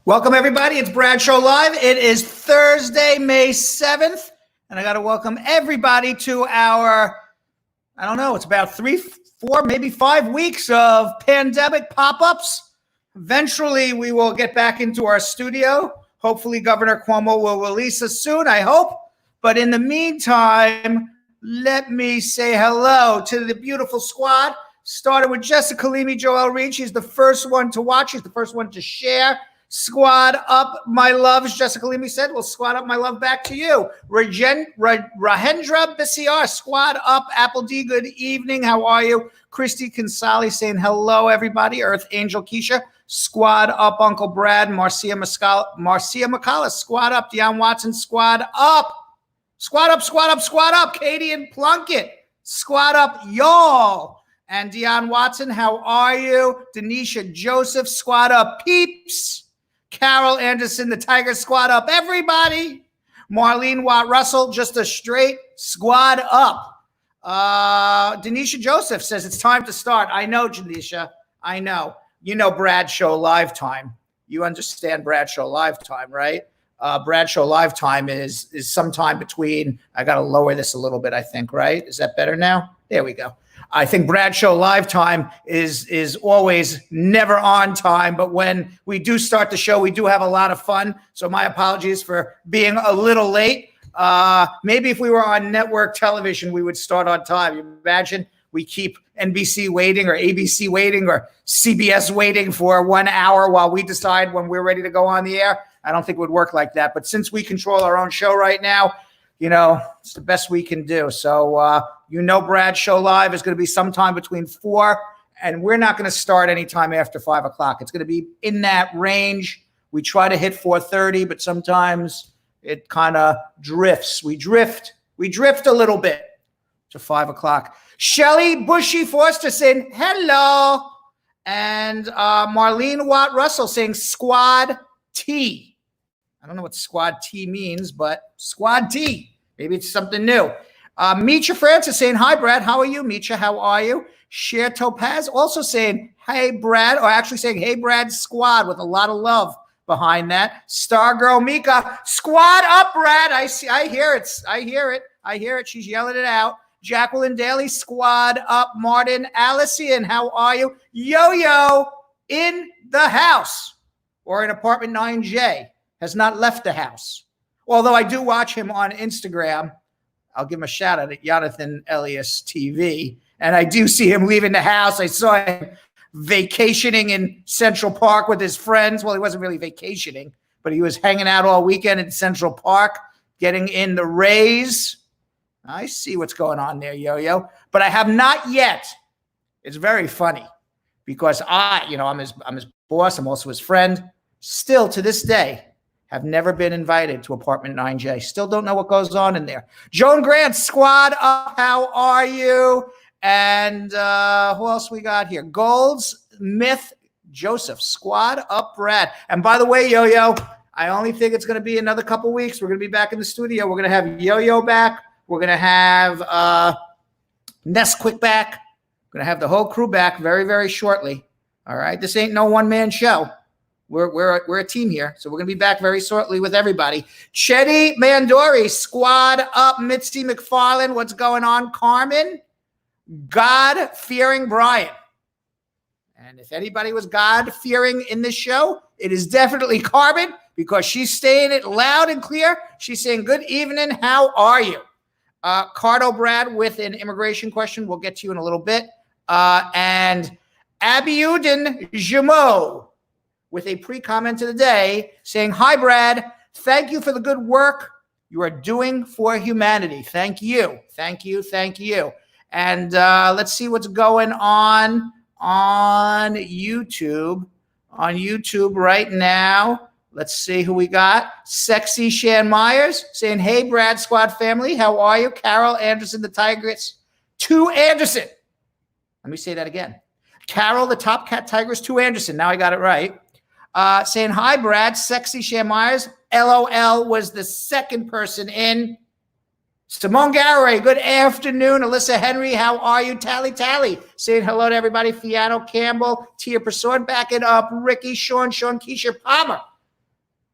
Welcome, everybody. It's Bradshaw Live. It is Thursday, May 7th, and I got to welcome everybody to our, I don't know, it's about 3, 4, maybe 5 weeks of pandemic pop-ups. Eventually, we will get back into our studio. Hopefully, Governor Cuomo will release us soon, I hope. But in the meantime, let me say hello to the beautiful squad. Started with Jessica Leamy, Joel Reed. She's the first one to watch. She's the first one to share. Squad up, my love, as Jessica Leamy said. We'll squad up my love back to you. Rahendra Bisiar, squad up. Apple D, good evening. How are you? Christy Consali saying hello, everybody. Earth Angel Keisha, squad up. Uncle Brad, Marcia McCullough, squad up. Deion Watson, squad up. Squad up, squad up, squad up. Katie and Plunkett, squad up, y'all. And Deion Watson, how are you? Denisha Joseph, squad up. Peeps. Carol Anderson, the Tiger, squad up. Everybody. Marlene Watt Russell, just a straight squad up. Denisha Joseph says it's time to start. I know, Denisha. I know. You know Bradshaw Live Time. You understand Bradshaw Live Time, right? Bradshaw Live Time is sometime between, I got to lower this a little bit, I think, right? Is that better now? There we go. I think Bradshaw Live Time is always never on time, but when we do start the show, we do have a lot of fun. So my apologies for being a little late. Maybe if we were on network television, we would start on time. You imagine we keep NBC waiting or ABC waiting or CBS waiting for 1 hour while we decide when we're ready to go on the air. I don't think it would work like that. But since we control our own show right now, you know, it's the best we can do. So, Bradshaw Live is going to be sometime between 4, and we're not going to start anytime after 5 o'clock. It's going to be in that range. We try to hit 4:30, but sometimes it kind of drifts. We drift a little bit to 5 o'clock. Shelly Bushy Forster saying hello. And Marlene Watt Russell saying squad T. I don't know what squad T means, but squad T. Maybe it's something new. Micha Francis saying, hi, Brad. How are you, Micha? How are you? Cher Topaz also saying, hey, Brad, or actually saying, hey, Brad, squad, with a lot of love behind that. Stargirl Mika, squad up, Brad. I hear it. She's yelling it out. Jacqueline Daly, squad up. Martin Allison, how are you? Yo-Yo in the house, or in apartment 9J. Has not left the house. Although I do watch him on Instagram. I'll give him a shout out at Jonathan Elias TV. And I do see him leaving the house. I saw him vacationing in Central Park with his friends. Well, he wasn't really vacationing, but he was hanging out all weekend in Central Park, getting in the Rays. I see what's going on there, Yo-Yo. But I have not yet. It's very funny because I'm his boss. I'm also his friend. Still to this day, have never been invited to apartment 9J. Still don't know what goes on in there. Joan Grant, squad up. How are you? And who else we got here? Golds, Myth, Joseph, squad up, Brad. And by the way, Yo-Yo, I only think it's going to be another couple weeks. We're going to be back in the studio. We're going to have Yo-Yo back. We're going to have Nesquik back. We're going to have the whole crew back very, very shortly. All right? This ain't no one-man show. We're a team here, so we're going to be back very shortly with everybody. Chetty Mandori, squad up. Mitzi McFarland, what's going on? Carmen, God-fearing Brian. And if anybody was God-fearing in this show, it is definitely Carmen because she's saying it loud and clear. She's saying, good evening, how are you? Cardo Brad with an immigration question. We'll get to you in a little bit. And Abiudin Jamo with a pre-comment of the day saying, hi, Brad. Thank you for the good work you are doing for humanity. Thank you. Thank you. Thank you. And let's see what's going on YouTube. On YouTube right now. Let's see who we got. Sexy Shan Myers saying, hey, Brad Squad family. How are you? Carol Anderson, the Tigress. 2 Anderson. Let me say that again. Carol, the Top Cat Tigress. 2 Anderson. Now I got it right. Saying, hi, Brad, Sexy Shan Myers. LOL was the second person in. Simone Garay, good afternoon. Alyssa Henry, how are you? Tally, saying hello to everybody. Fiano Campbell, Tia Persaud, back it up. Ricky, Sean, Keisha Palmer.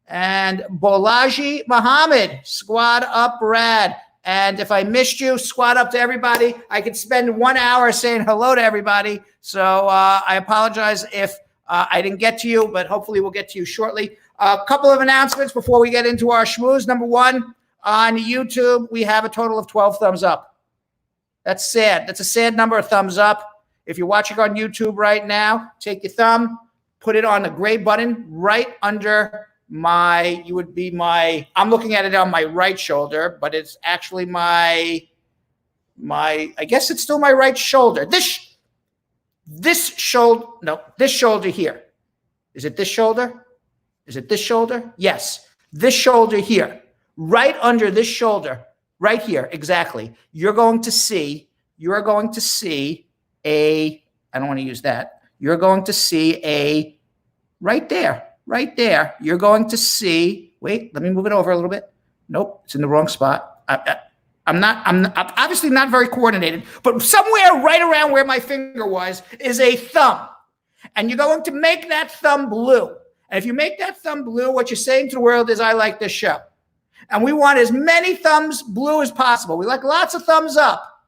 And Bolaji Muhammad, squad up, Brad. And if I missed you, squad up to everybody. I could spend 1 hour saying hello to everybody. So I apologize if I didn't get to you, but hopefully we'll get to you shortly. A couple of announcements before we get into our schmooze. Number one, on YouTube, we have a total of 12 thumbs up. That's sad. That's a sad number of thumbs up. If you're watching on YouTube right now, take your thumb, put it on the gray button right under I'm looking at it on my right shoulder, but it's actually I guess it's still my right shoulder. This shoulder here. Is it this shoulder? Is it this shoulder? Yes, this shoulder here, right under this shoulder, right here, exactly. You're going to see I don't want to use that. You're going to see right there. You're going to see, wait, let me move it over a little bit. Nope, it's in the wrong spot. I'm obviously not very coordinated, but somewhere right around where my finger was is a thumb. And you're going to make that thumb blue. And if you make that thumb blue, what you're saying to the world is, I like this show. And we want as many thumbs blue as possible. We like lots of thumbs up.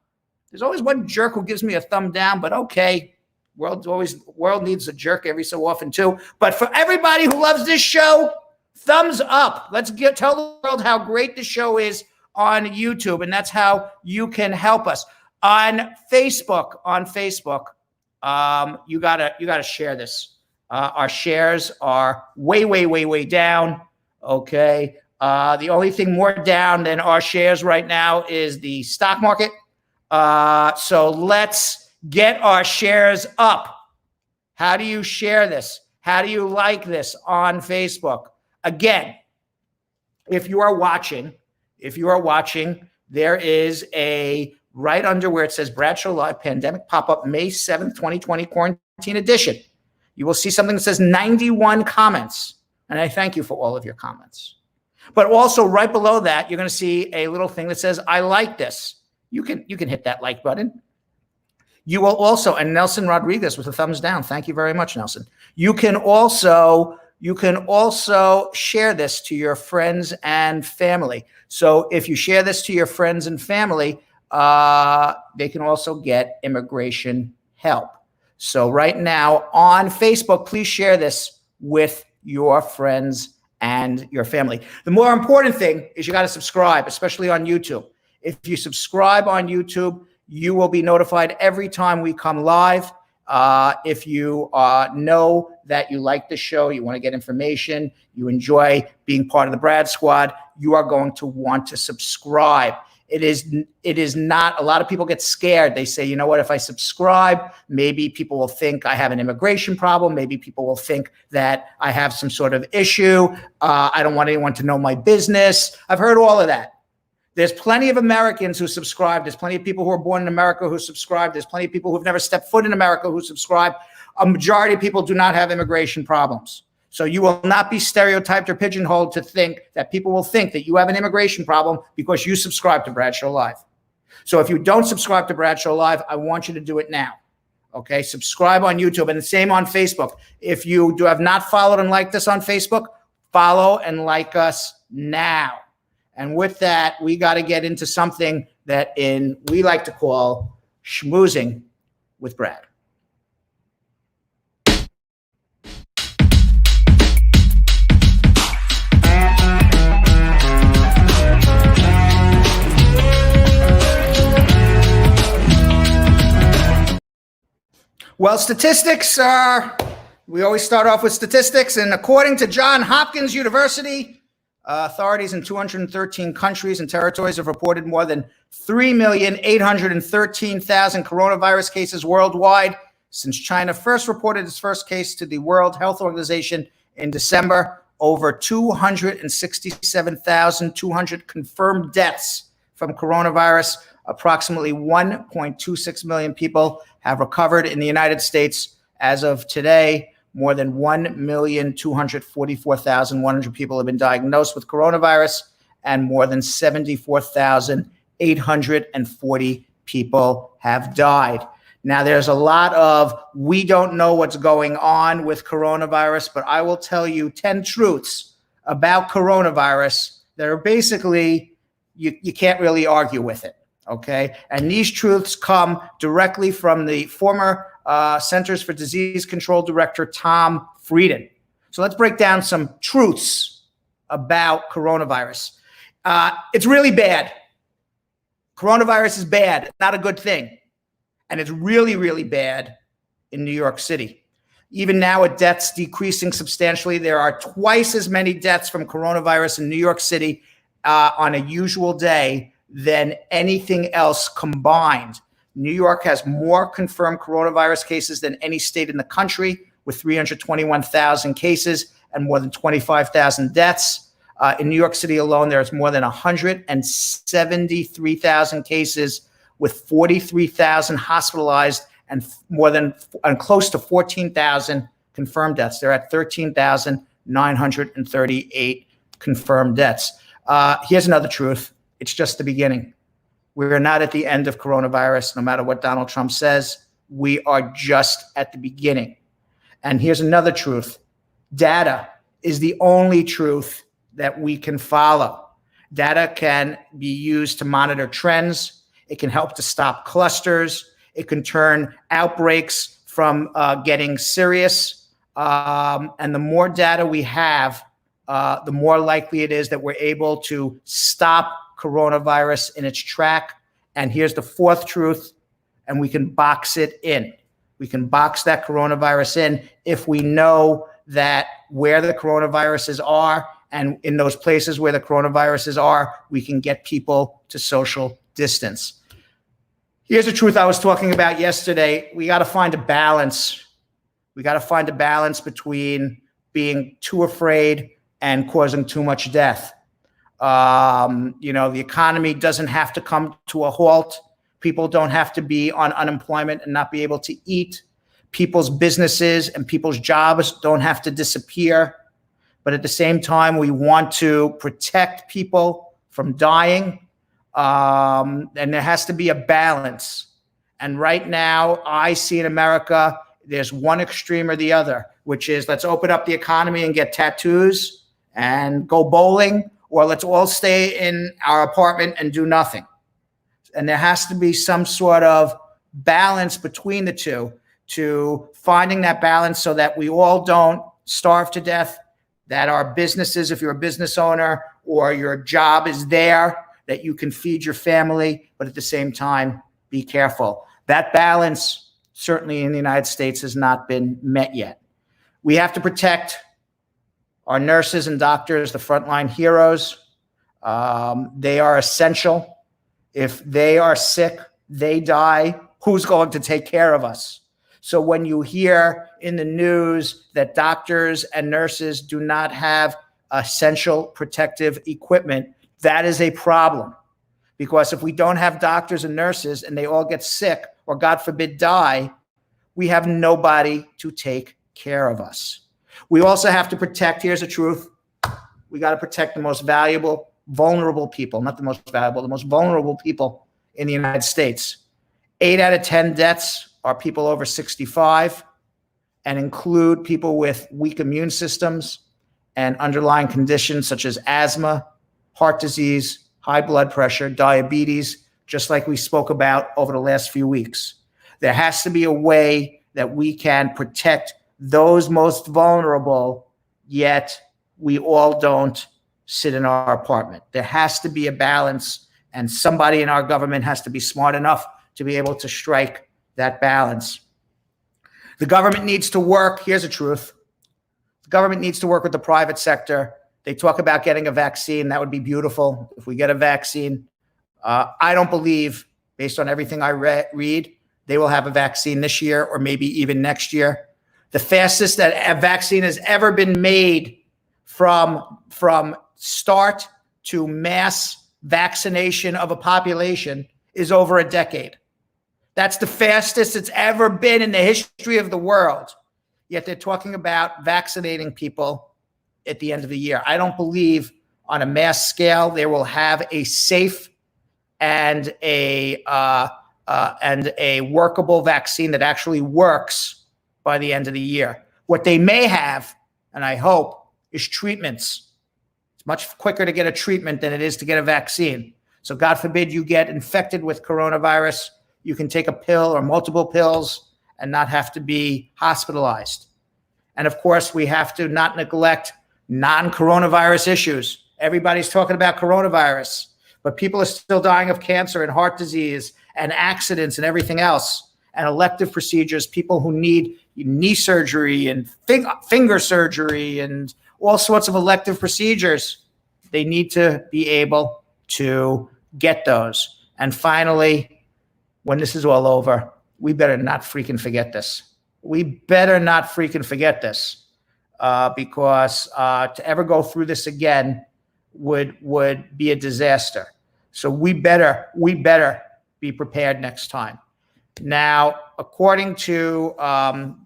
There's always one jerk who gives me a thumb down, but okay. World needs a jerk every so often too. But for everybody who loves this show, thumbs up. Let's tell the world how great the show is on YouTube, and that's how you can help us. On Facebook, you gotta share this. Our shares are way down. Okay. The only thing more down than our shares right now is the stock market. So let's get our shares up. How do you share this? How do you like this on Facebook? Again, if you are watching, there is a right under where it says Bradshaw Live Pandemic Pop-Up May 7th, 2020 Quarantine Edition. You will see something that says 91 comments. And I thank you for all of your comments. But also right below that, you're going to see a little thing that says, I like this. You can hit that like button. You will also, and Nelson Rodriguez with a thumbs down. Thank you very much, Nelson. You can also share this to your friends and family. So if you share this to your friends and family, they can also get immigration help. So right now on Facebook, please share this with your friends and your family. The more important thing is you got to subscribe, especially on YouTube. If you subscribe on YouTube, you will be notified every time we come live. If you know that you like the show, you want to get information, you enjoy being part of the Brad Squad, you are going to want to subscribe. It is not, a lot of people get scared. They say, you know what, if I subscribe, maybe people will think I have an immigration problem. Maybe people will think that I have some sort of issue. I don't want anyone to know my business. I've heard all of that. There's plenty of Americans who subscribe. There's plenty of people who are born in America who subscribe. There's plenty of people who've never stepped foot in America who subscribe. A majority of people do not have immigration problems. So you will not be stereotyped or pigeonholed to think that people will think that you have an immigration problem because you subscribe to Bradshaw Live. So if you don't subscribe to Bradshaw Live, I want you to do it now. Okay, subscribe on YouTube and the same on Facebook. If you have not followed and liked us on Facebook, follow and like us now. And with that, we got to get into something that we like to call schmoozing with Brad. Well, statistics we always start off with statistics. And according to Johns Hopkins University, authorities in 213 countries and territories have reported more than 3,813,000 coronavirus cases worldwide since China first reported its first case to the World Health Organization in December. Over 267,200 confirmed deaths from coronavirus. Approximately 1.26 million people have recovered in the United States as of today. More than 1,244,100 people have been diagnosed with coronavirus, and more than 74,840 people have died. Now, there's a lot of, we don't know what's going on with coronavirus, but I will tell you 10 truths about coronavirus that are basically, you can't really argue with it, okay? And these truths come directly from the former Centers for Disease Control Director, Tom Frieden. So let's break down some truths about coronavirus. It's really bad. Coronavirus is bad. It's not a good thing. And it's really, really bad in New York City. Even now, with deaths decreasing substantially, there are twice as many deaths from coronavirus in New York City on a usual day than anything else combined. New York has more confirmed coronavirus cases than any state in the country, with 321,000 cases and more than 25,000 deaths. In New York City alone, there's more than 173,000 cases, with 43,000 hospitalized and close to 14,000 confirmed deaths. They're at 13,938 confirmed deaths. Here's another truth. It's just the beginning. We're not at the end of coronavirus, no matter what Donald Trump says. We are just at the beginning. And here's another truth. Data is the only truth that we can follow. Data can be used to monitor trends. It can help to stop clusters. It can turn outbreaks from getting serious. And the more data we have, the more likely it is that we're able to stop coronavirus in its track. And here's the fourth truth, and we can box it in. We can box that coronavirus in if we know that where the coronaviruses are, and in those places where the coronaviruses are, we can get people to social distance. Here's the truth I was talking about yesterday. We got to find a balance. We got to find a balance between being too afraid and causing too much death. The economy doesn't have to come to a halt. People don't have to be on unemployment and not be able to eat. People's businesses and people's jobs don't have to disappear. But at the same time, we want to protect people from dying. And there has to be a balance. And right now, I see in America, there's one extreme or the other, which is let's open up the economy and get tattoos and go bowling, or let's all stay in our apartment and do nothing. And there has to be some sort of balance between the two, to finding that balance so that we all don't starve to death, that our businesses, if you're a business owner or your job is there, that you can feed your family, but at the same time, be careful. That balance, certainly in the United States, has not been met yet. We have to protect our nurses and doctors, the frontline heroes. They are essential. If they are sick, they die, who's going to take care of us? So when you hear in the news that doctors and nurses do not have essential protective equipment, that is a problem. Because if we don't have doctors and nurses and they all get sick or, God forbid, die, we have nobody to take care of us. We also have to protect, here's the truth, we got to protect the most valuable, vulnerable people, not the most valuable, the most vulnerable people in the United States. 8 out of 10 deaths are people over 65 and include people with weak immune systems and underlying conditions such as asthma, heart disease, high blood pressure, diabetes, just like we spoke about over the last few weeks. There has to be a way that we can protect those most vulnerable, yet we all don't sit in our apartment. There has to be a balance, and somebody in our government has to be smart enough to be able to strike that balance. The government needs to work. Here's the truth. The government needs to work with the private sector. They talk about getting a vaccine. That would be beautiful if we get a vaccine. I don't believe, based on everything I read, they will have a vaccine this year or maybe even next year. The fastest that a vaccine has ever been made from start to mass vaccination of a population is over a decade. That's the fastest it's ever been in the history of the world. Yet they're talking about vaccinating people at the end of the year. I don't believe on a mass scale they will have a safe and a workable vaccine that actually works by the end of the year. What they may have, and I hope, is treatments. It's much quicker to get a treatment than it is to get a vaccine. So God forbid you get infected with coronavirus. You can take a pill or multiple pills and not have to be hospitalized. And of course, we have to not neglect non-coronavirus issues. Everybody's talking about coronavirus, but people are still dying of cancer and heart disease and accidents and everything else, and elective procedures, people who need knee surgery and finger surgery and all sorts of elective procedures. They need to be able to get those. And finally, when this is all over, we better not freaking forget this. We better not freaking forget this, because to ever go through this again would be a disaster. So we better be prepared next time. Now, according to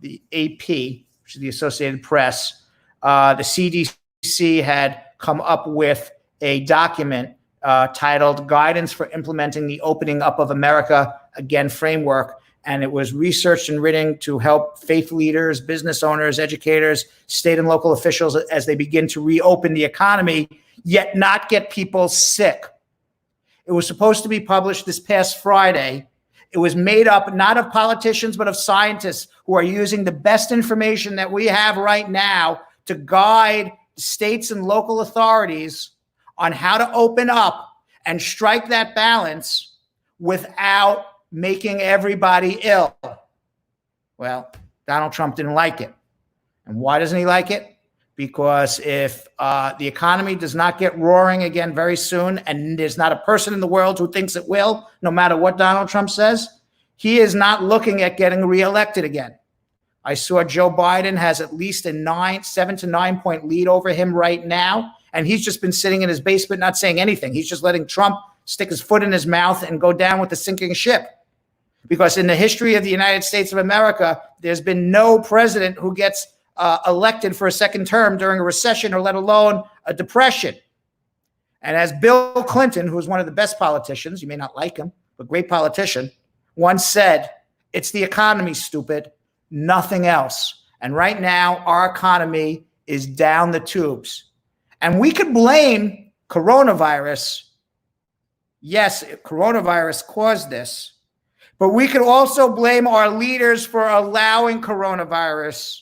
the AP, which is the Associated Press, the CDC had come up with a document titled Guidance for Implementing the Opening Up of America Again Framework. And it was researched and written to help faith leaders, business owners, educators, state and local officials as they begin to reopen the economy, yet not get people sick. It was supposed to be published this past Friday. It was made up not of politicians, but of scientists who are using the best information that we have right now to guide states and local authorities on how to open up and strike that balance without making everybody ill. Well, Donald Trump didn't like it. And why doesn't he like it? Because if the economy does not get roaring again very soon, and there's not a person in the world who thinks it will, no matter what Donald Trump says, he is not looking at getting reelected again. I saw Joe Biden has at least a 7 to 9 point lead over him right now, and he's just been sitting in his basement not saying anything. He's just letting Trump stick his foot in his mouth and go down with the sinking ship. Because in the history of the United States of America, there's been no president who gets elected for a second term during a recession or let alone a depression. And as Bill Clinton, who is one of the best politicians, you may not like him, but great politician, once said, it's the economy, stupid, nothing else. And right now, our economy is down the tubes. And we could blame coronavirus. Yes, coronavirus caused this. But we could also blame our leaders for allowing coronavirus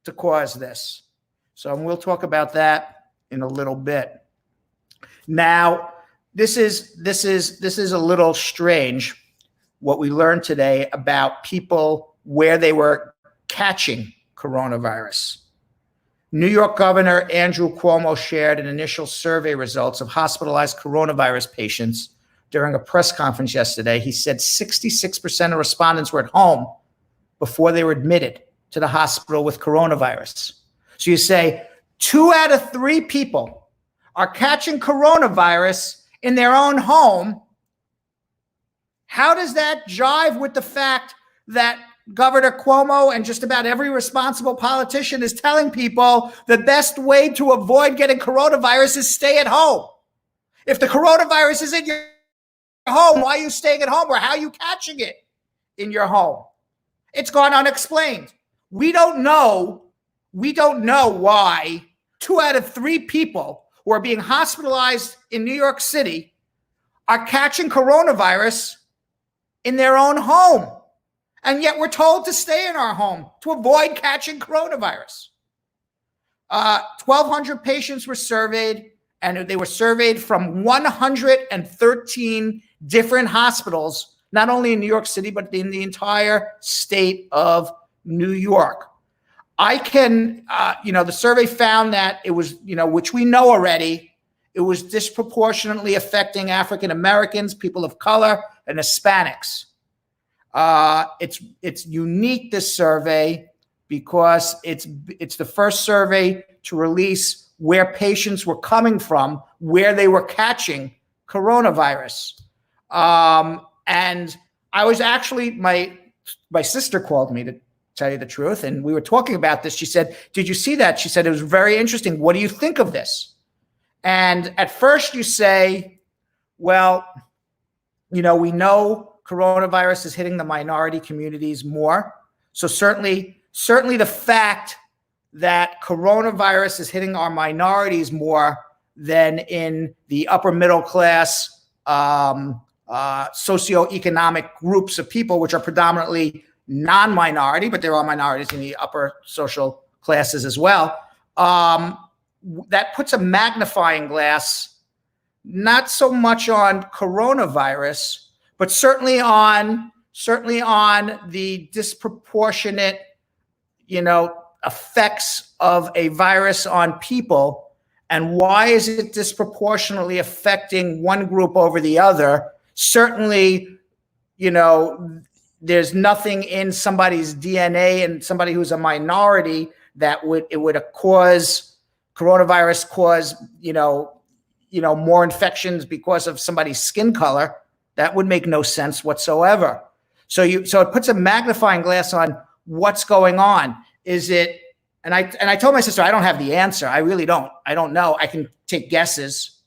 to cause this. So we'll talk about that in a little bit. Now, this is a little strange what we learned today about people where they were catching coronavirus. New York Governor Andrew Cuomo shared an initial survey results of hospitalized coronavirus patients during a press conference yesterday. He said 66% of respondents were at home before they were admitted to the hospital with coronavirus. So you say 2 out of 3 people are catching coronavirus in their own home. How does that jive with the fact that Governor Cuomo and just about every responsible politician is telling people the best way to avoid getting coronavirus is stay at home? If the coronavirus is in your home, why are you staying at home, or how are you catching it in your home? It's gone unexplained. We don't know why 2 out of 3 people who are being hospitalized in New York City are catching coronavirus in their own home. And yet we're told to stay in our home to avoid catching coronavirus. 1,200 patients were surveyed, and they were surveyed from 113 different hospitals, not only in New York City, but in the entire state of New York. The survey found that it was, which we know already, it was disproportionately affecting African Americans, people of color, and Hispanics. It's unique, this survey, because it's the first survey to release where patients were coming from, where they were catching coronavirus. And I was actually, my sister called me to tell you the truth, and we were talking about this. She said, did you see that? She said, it was very interesting. What do you think of this? And at first you say, well, we know coronavirus is hitting the minority communities more. So certainly the fact that coronavirus is hitting our minorities more than in the upper middle class socioeconomic groups of people, which are predominantly non-minority, but there are minorities in the upper social classes as well. That puts a magnifying glass, not so much on coronavirus, but certainly on the disproportionate, effects of a virus on people. And why is it disproportionately affecting one group over the other? Certainly, there's nothing in somebody's DNA and somebody who's a minority that coronavirus cause, more infections because of somebody's skin color. That would make no sense whatsoever. So it puts a magnifying glass on what's going on. Is it, and I told my sister, I don't have the answer. I really don't. I don't know. I can take guesses.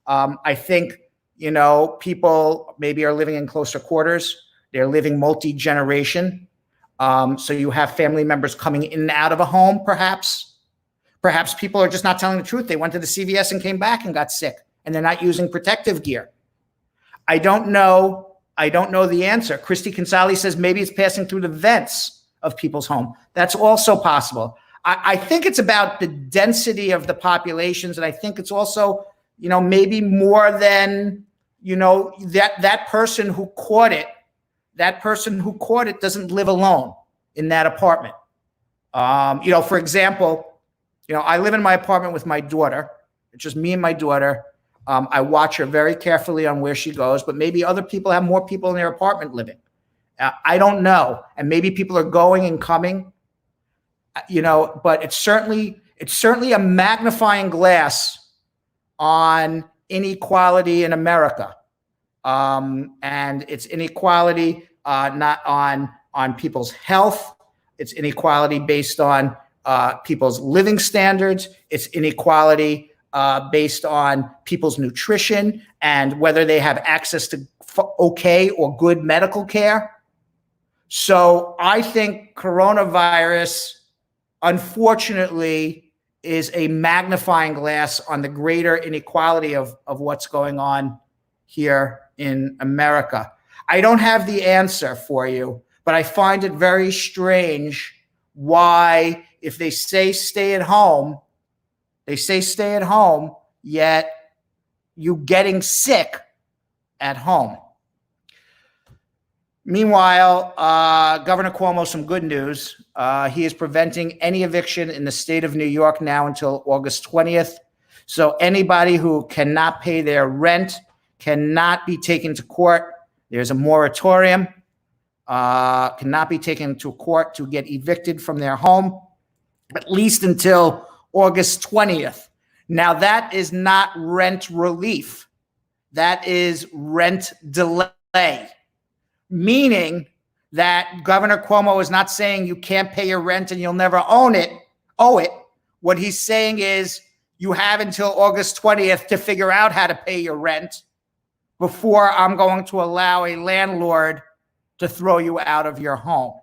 I think, people maybe are living in closer quarters. They're living multi-generation. So you have family members coming in and out of a home, perhaps. Perhaps people are just not telling the truth. They went to the CVS and came back and got sick, and they're not using protective gear. I don't know the answer. Christy Consali says maybe it's passing through the vents of people's home. That's also possible. I think it's about the density of the populations, and I think it's also, maybe more than, that person who caught it. That person who caught it doesn't live alone in that apartment. For example, I live in my apartment with my daughter. It's just me and my daughter. I watch her very carefully on where she goes, but maybe other people have more people in their apartment living. I don't know. And maybe people are going and coming, but it's certainly a magnifying glass on inequality in America. And it's inequality not on people's health. It's inequality based on people's living standards. It's inequality based on people's nutrition and whether they have access to okay or good medical care. So I think coronavirus, unfortunately, is a magnifying glass on the greater inequality of what's going on here in America. I don't have the answer for you, but I find it very strange why, if they say stay at home, yet you getting sick at home. Meanwhile, Governor Cuomo, some good news. He is preventing any eviction in the state of New York now until August 20th. So anybody who cannot pay their rent cannot be taken to court. There's a moratorium, cannot be taken to court to get evicted from their home, at least until August 20th. Now, that is not rent relief. That is rent delay. Meaning that Governor Cuomo is not saying you can't pay your rent and you'll never owe it. What he's saying is you have until August 20th to figure out how to pay your rent before I'm going to allow a landlord to throw you out of your home.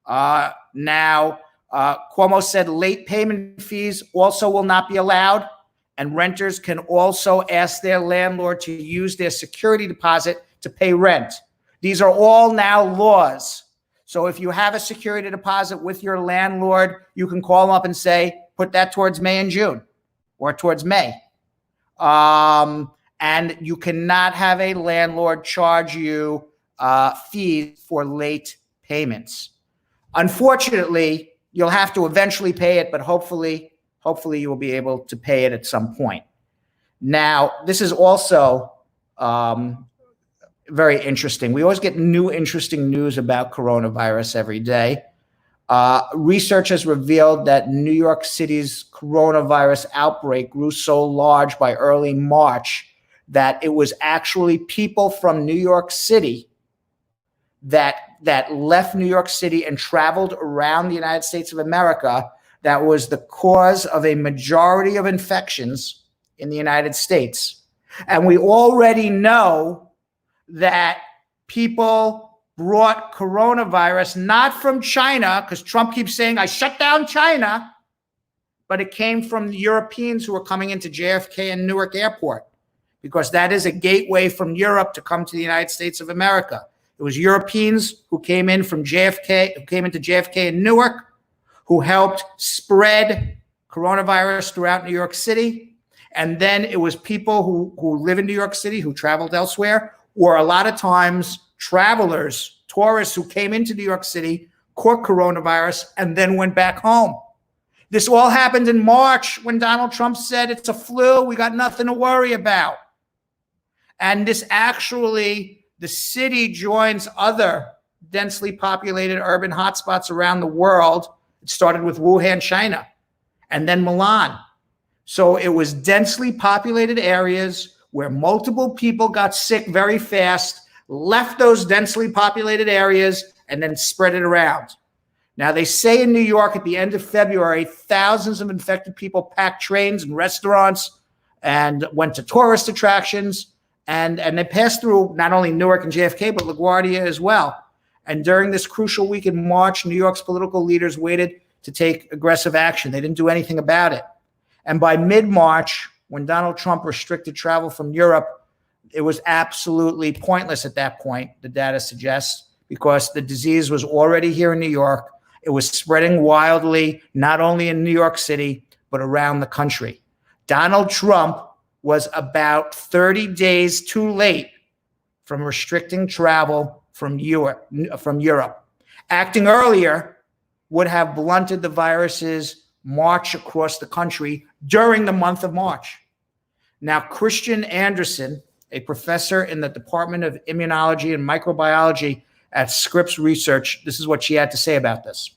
Now, Cuomo said late payment fees also will not be allowed, and renters can also ask their landlord to use their security deposit to pay rent. These are all now laws. So if you have a security deposit with your landlord, you can call them up and say, put that towards May and June or towards May. And you cannot have a landlord charge you fees for late payments. Unfortunately, you'll have to eventually pay it, but hopefully you will be able to pay it at some point. Now, this is also very interesting. We always get new interesting news about coronavirus every day. Research has revealed that New York City's coronavirus outbreak grew so large by early March that it was actually people from New York City that left New York City and traveled around the United States of America that was the cause of a majority of infections in the United States. And we already know that people brought coronavirus not from China, because Trump keeps saying, I shut down China, but it came from the Europeans who were coming into JFK and Newark Airport, because that is a gateway from Europe to come to the United States of America. It was Europeans who came in from JFK, who came into JFK and Newark, who helped spread coronavirus throughout New York City. And then it was people who live in New York City, who traveled elsewhere, or a lot of times travelers, tourists who came into New York City, caught coronavirus, and then went back home. This all happened in March when Donald Trump said it's a flu, we got nothing to worry about. And this actually, the city joins other densely populated urban hotspots around the world. It started with Wuhan, China, and then Milan. So it was densely populated areas where multiple people got sick very fast, left those densely populated areas, and then spread it around. Now, they say in New York at the end of February, thousands of infected people packed trains and restaurants and went to tourist attractions. And they passed through not only Newark and JFK, but LaGuardia as well. And during this crucial week in March, New York's political leaders waited to take aggressive action. They didn't do anything about it. And by mid-March, when Donald Trump restricted travel from Europe, it was absolutely pointless at that point, the data suggests, because the disease was already here in New York. It was spreading wildly, not only in New York City, but around the country. Donald Trump was about 30 days too late from restricting travel from Europe. Acting earlier would have blunted the virus's march across the country during the month of March. Now, Christian Anderson, a professor in the Department of Immunology and Microbiology at Scripps Research, this is what she had to say about this.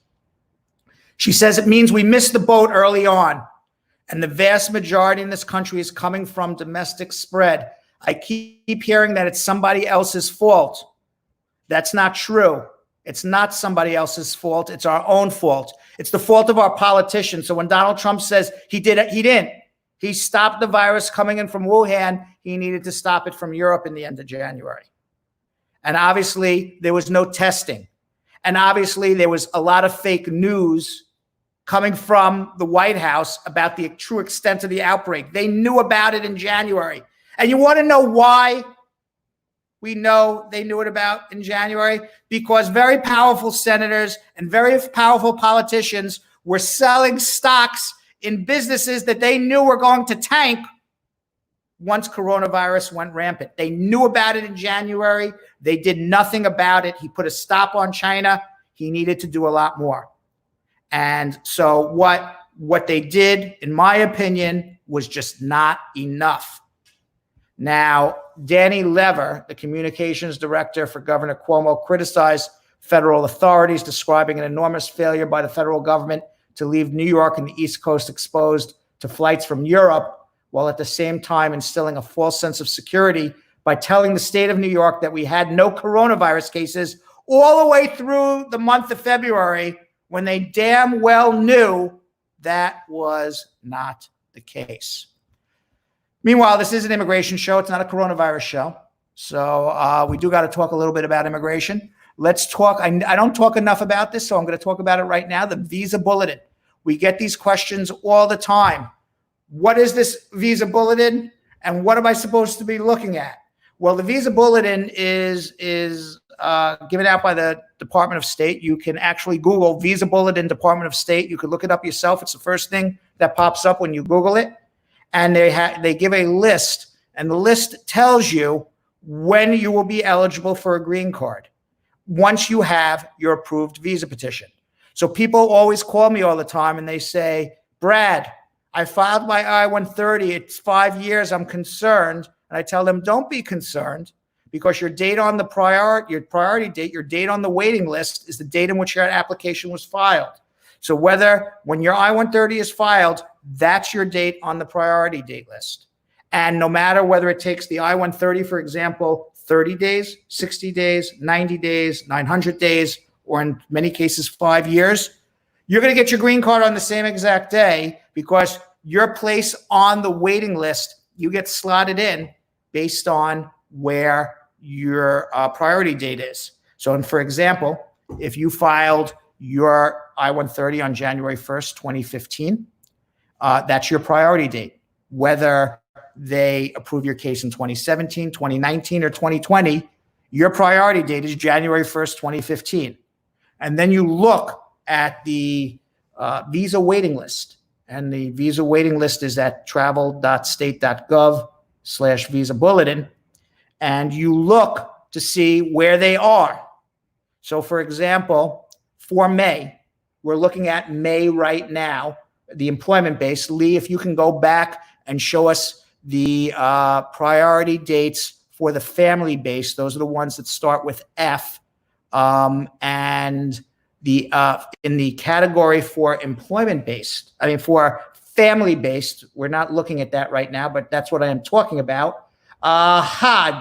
She says it means we missed the boat early on, and the vast majority in this country is coming from domestic spread. I keep hearing that it's somebody else's fault. That's not true. It's not somebody else's fault. It's our own fault. It's the fault of our politicians. So when Donald Trump says he did it, he didn't. He stopped the virus coming in from Wuhan. He needed to stop it from Europe in the end of January. And obviously, there was no testing. And obviously, there was a lot of fake news coming from the White House about the true extent of the outbreak. They knew about it in January. And you want to know why we know they knew it about in January? Because very powerful senators and very powerful politicians were selling stocks in businesses that they knew were going to tank once coronavirus went rampant. They knew about it in January. They did nothing about it. He put a stop on China. He needed to do a lot more. And so what they did, in my opinion, was just not enough. Now, Danny Lever, the communications director for Governor Cuomo, criticized federal authorities, describing an enormous failure by the federal government to leave New York and the East Coast exposed to flights from Europe, while at the same time instilling a false sense of security by telling the state of New York that we had no coronavirus cases all the way through the month of February, when they damn well knew that was not the case. Meanwhile, this is an immigration show. It's not a coronavirus show. So we do got to talk a little bit about immigration. Let's talk. I don't talk enough about this, so I'm going to talk about it right now. The visa bulletin. We get these questions all the time. What is this visa bulletin, and what am I supposed to be looking at? Well, the visa bulletin is given out by the Department of State. You can actually Google Visa Bulletin, Department of State. You can look it up yourself. It's the first thing that pops up when you Google it. And they give a list, and the list tells you when you will be eligible for a green card once you have your approved visa petition. So people always call me all the time, and they say, Brad, I filed my I-130. It's 5 years. I'm concerned. And I tell them, don't be concerned, because your date on the priority date, your date on the waiting list is the date in which your application was filed. So when your I-130 is filed, that's your date on the priority date list. And no matter whether it takes the I-130, for example, 30 days, 60 days, 90 days, 900 days, or in many cases, 5 years, you're going to get your green card on the same exact day, because your place on the waiting list, you get slotted in based on where your priority date is. So, and for example, if you filed your I-130 on January 1st, 2015, That's your priority date. Whether they approve your case in 2017, 2019, or 2020, your priority date is January 1st, 2015. And then you look at the visa waiting list. And the visa waiting list is at travel.state.gov/visa bulletin. And you look to see where they are. So, for example, for May, we're looking at May right now, the employment base. Lee, if you can go back and show us the priority dates for the family base. Those are the ones that start with F. And the in the category for employment-based, for family-based, we're not looking at that right now, but that's what I am talking about.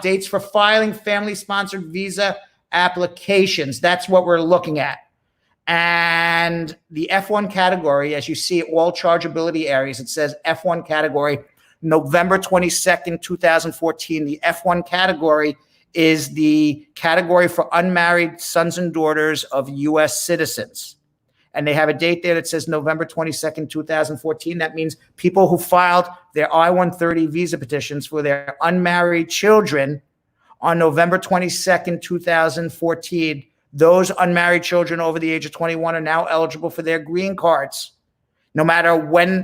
Dates for filing family-sponsored visa applications. That's what we're looking at. And the F1 category, as you see, all chargeability areas, it says F1 category, November 22nd, 2014. The F1 category is the category for unmarried sons and daughters of U.S. citizens. And they have a date there that says November 22nd, 2014. That means people who filed their I-130 visa petitions for their unmarried children on November 22nd, 2014. Those unmarried children over the age of 21 are now eligible for their green cards, no matter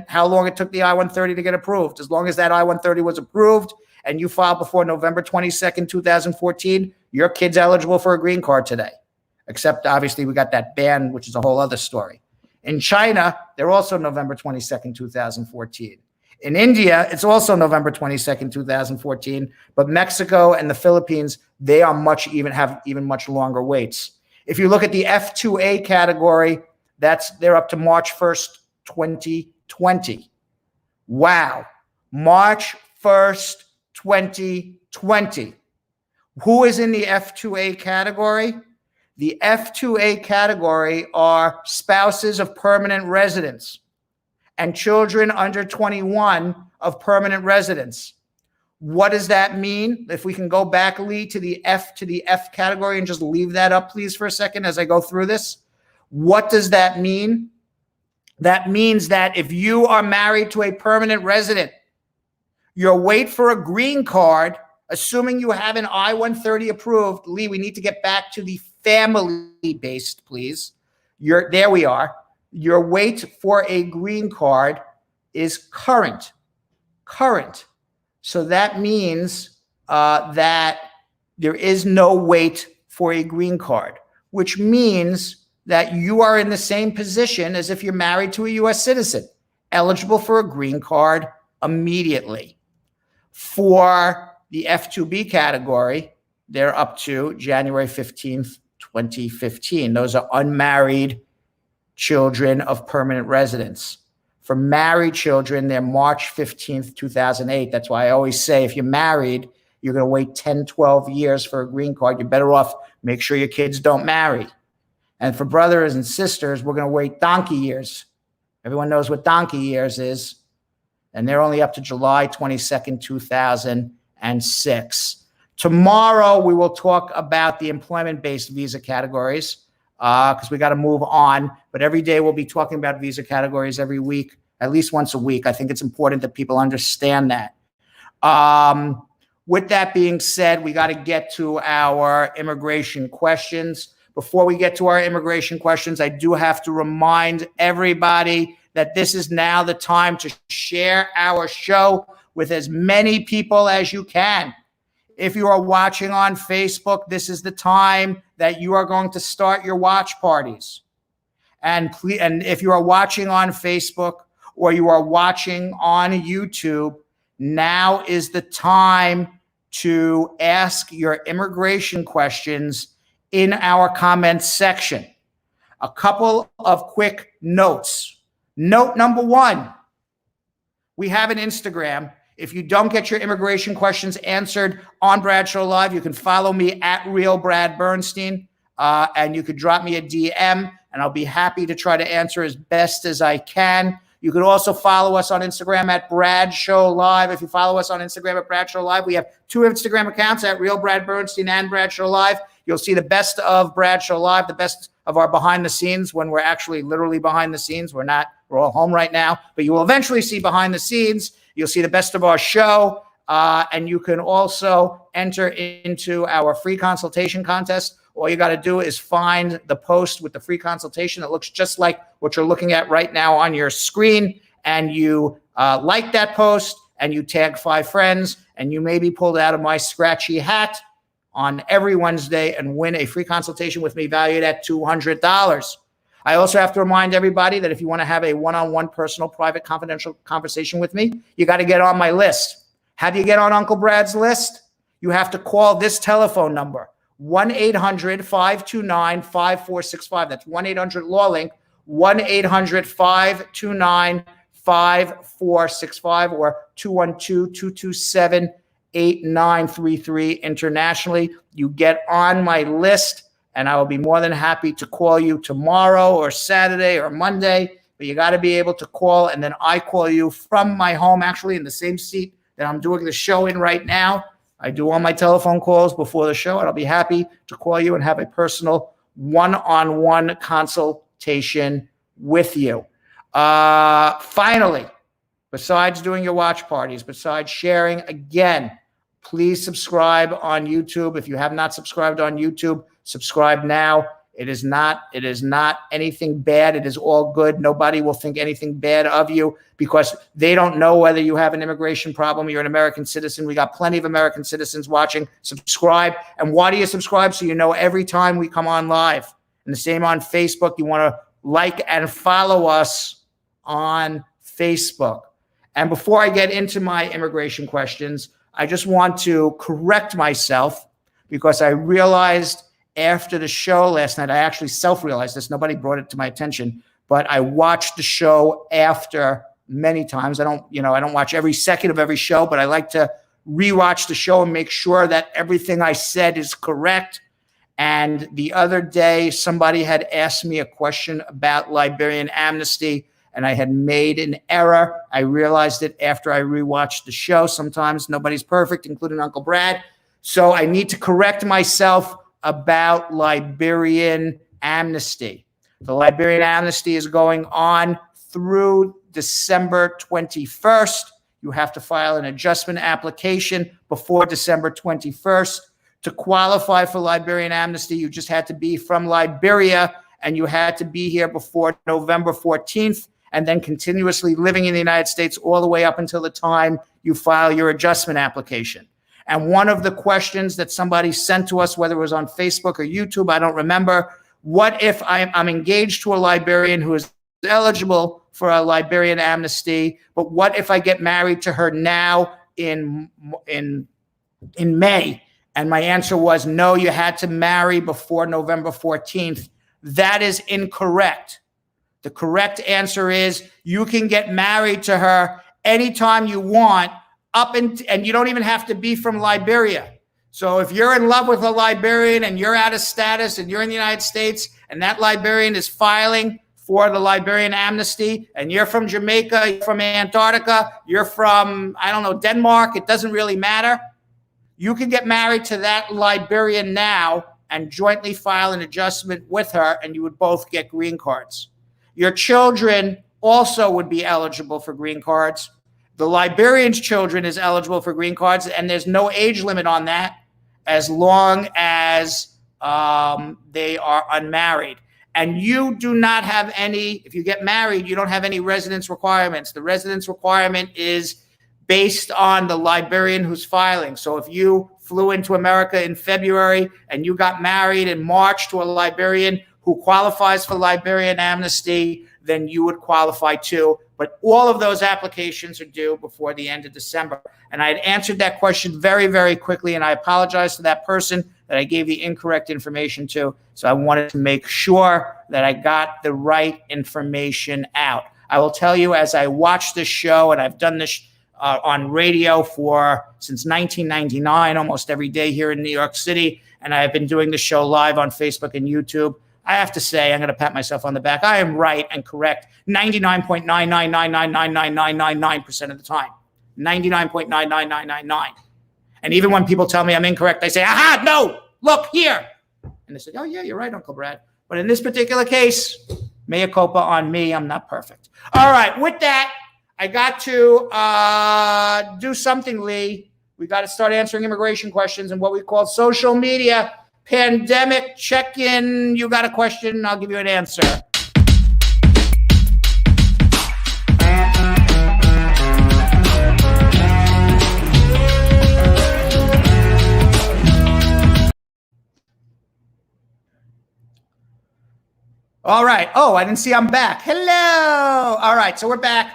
how long it took the I-130 to get approved. As long as that I-130 was approved and you filed before November 22nd, 2014, your kid's eligible for a green card today. Except, obviously, we got that ban, which is a whole other story. In China, they're also November 22nd, 2014. In India, it's also November 22nd, 2014. But Mexico and the Philippines, they are have even much longer waits. If you look at the F2A category, they're up to March 1st, 2020. Wow. March 1st, 2020. Who is in the F2A category? The F2A category are spouses of permanent residents and children under 21 of permanent residents. What does that mean? If we can go back, Lee, to the F category and just leave that up, please, for a second as I go through this. What does that mean? That means that if you are married to a permanent resident, your wait for a green card, assuming you have an I-130 approved, Lee, we need to get back to the family-based, please. There we are. Your wait for a green card is current. So that means that there is no wait for a green card, which means that you are in the same position as if you're married to a U.S. citizen, eligible for a green card immediately. For the F2B category, they're up to January 15th, 2015. Those are unmarried children of permanent residents. For married children, they're March 15th, 2008. That's why I always say if you're married, you're going to wait 10, 12 years for a green card. You're better off make sure your kids don't marry. And for brothers and sisters, we're going to wait donkey years. Everyone knows what donkey years is. And they're only up to July 22nd, 2006. Tomorrow, we will talk about the employment-based visa categories because we got to move on. But every day, we'll be talking about visa categories every week, at least once a week. I think it's important that people understand that. With that being said, we got to get to our immigration questions. Before we get to our immigration questions, I do have to remind everybody that this is now the time to share our show with as many people as you can. If you are watching on Facebook, this is the time that you are going to start your watch parties. And if you are watching on Facebook or you are watching on YouTube, now is the time to ask your immigration questions in our comments section. A couple of quick notes. Note number one, we have an Instagram. If you don't get your immigration questions answered on Bradshaw Live, you can follow me at Real Brad Bernstein, and you could drop me a DM, and I'll be happy to try to answer as best as I can. You could also follow us on Instagram at Bradshaw Live. If you follow us on Instagram at Bradshaw Live, we have two Instagram accounts at Real Brad Bernstein and Bradshaw Live. You'll see the best of Bradshaw Live, the best of our behind the scenes when we're actually literally behind the scenes. We're not We're all home right now, but you will eventually see behind the scenes. You'll see the best of our show. And you can also enter into our free consultation contest. All you got to do is find the post with the free consultation that looks just like what you're looking at right now on your screen. And you like that post and you tag 5 friends, and you may be pulled out of my scratchy hat on every Wednesday and win a free consultation with me valued at $200. I also have to remind everybody that if you want to have a one-on-one personal, private, confidential conversation with me, you got to get on my list. How do you get on Uncle Brad's list? You have to call this telephone number, 1-800-529-5465. That's 1-800-LAW-LINK, 1-800-529-5465, or 212-227-8933 internationally. You get on my list, and I will be more than happy to call you tomorrow or Saturday or Monday. But you got to be able to call, and then I call you from my home, actually in the same seat that I'm doing the show in right now. I do all my telephone calls before the show, and I'll be happy to call you and have a personal one-on-one consultation with you. Finally, besides doing your watch parties, besides sharing, again, please subscribe on YouTube. If you have not subscribed on YouTube, subscribe now. It is not anything bad. It is all good. Nobody will think anything bad of you because they don't know whether you have an immigration problem. You're an American citizen. We got plenty of American citizens watching. Subscribe. And why do you subscribe? So you know every time we come on live. And the same on Facebook. You want to like and follow us on Facebook. And before I get into my immigration questions, I just want to correct myself because I realized after the show last night, I actually self-realized this. Nobody brought it to my attention, but I watched the show after many times. I don't watch every second of every show, but I like to rewatch the show and make sure that everything I said is correct. And the other day, somebody had asked me a question about Liberian amnesty, and I had made an error. I realized it after I rewatched the show. Sometimes nobody's perfect, including Uncle Brad. So I need to correct myself about Liberian amnesty. The Liberian amnesty is going on through December 21st. You have to file an adjustment application before December 21st. To qualify for Liberian amnesty, you just had to be from Liberia, and you had to be here before November 14th, and then continuously living in the United States all the way up until the time you file your adjustment application. And one of the questions that somebody sent to us, whether it was on Facebook or YouTube, I don't remember, what if I'm engaged to a Liberian who is eligible for a Liberian amnesty, but what if I get married to her now in May? And my answer was, no, you had to marry before November 14th. That is incorrect. The correct answer is you can get married to her anytime you want, and you don't even have to be from Liberia. So if you're in love with a Liberian and you're out of status and you're in the United States and that Liberian is filing for the Liberian amnesty and you're from Jamaica, you're from Antarctica, you're from, I don't know, Denmark, it doesn't really matter. You can get married to that Liberian now and jointly file an adjustment with her, and you would both get green cards. Your children also would be eligible for green cards. The Liberian's children is eligible for green cards, and there's no age limit on that as long as they are unmarried. And you do not have any, if you get married, you don't have any residence requirements. The residence requirement is based on the Liberian who's filing. So if you flew into America in February and you got married in March to a Liberian who qualifies for Liberian amnesty, then you would qualify too. But all of those applications are due before the end of December. And I had answered that question very, very quickly, and I apologize to that person that I gave the incorrect information to. So I wanted to make sure that I got the right information out. I will tell you, as I watch this show, and I've done this on radio since 1999, almost every day here in New York City, and I've been doing the show live on Facebook and YouTube. I have to say, I'm going to pat myself on the back. I am right and correct 99.999999999% of the time. 99.99999. And even when people tell me I'm incorrect, I say, aha, no, look here. And they say, oh, yeah, you're right, Uncle Brad. But in this particular case, Mea culpa on me. I'm not perfect. All right. With that, I got to do something, Lee. We got to start answering immigration questions and what we call social media pandemic check-in. You got a question, I'll give you an answer. All right. Oh, I didn't see I'm back. Hello. All right. So we're back.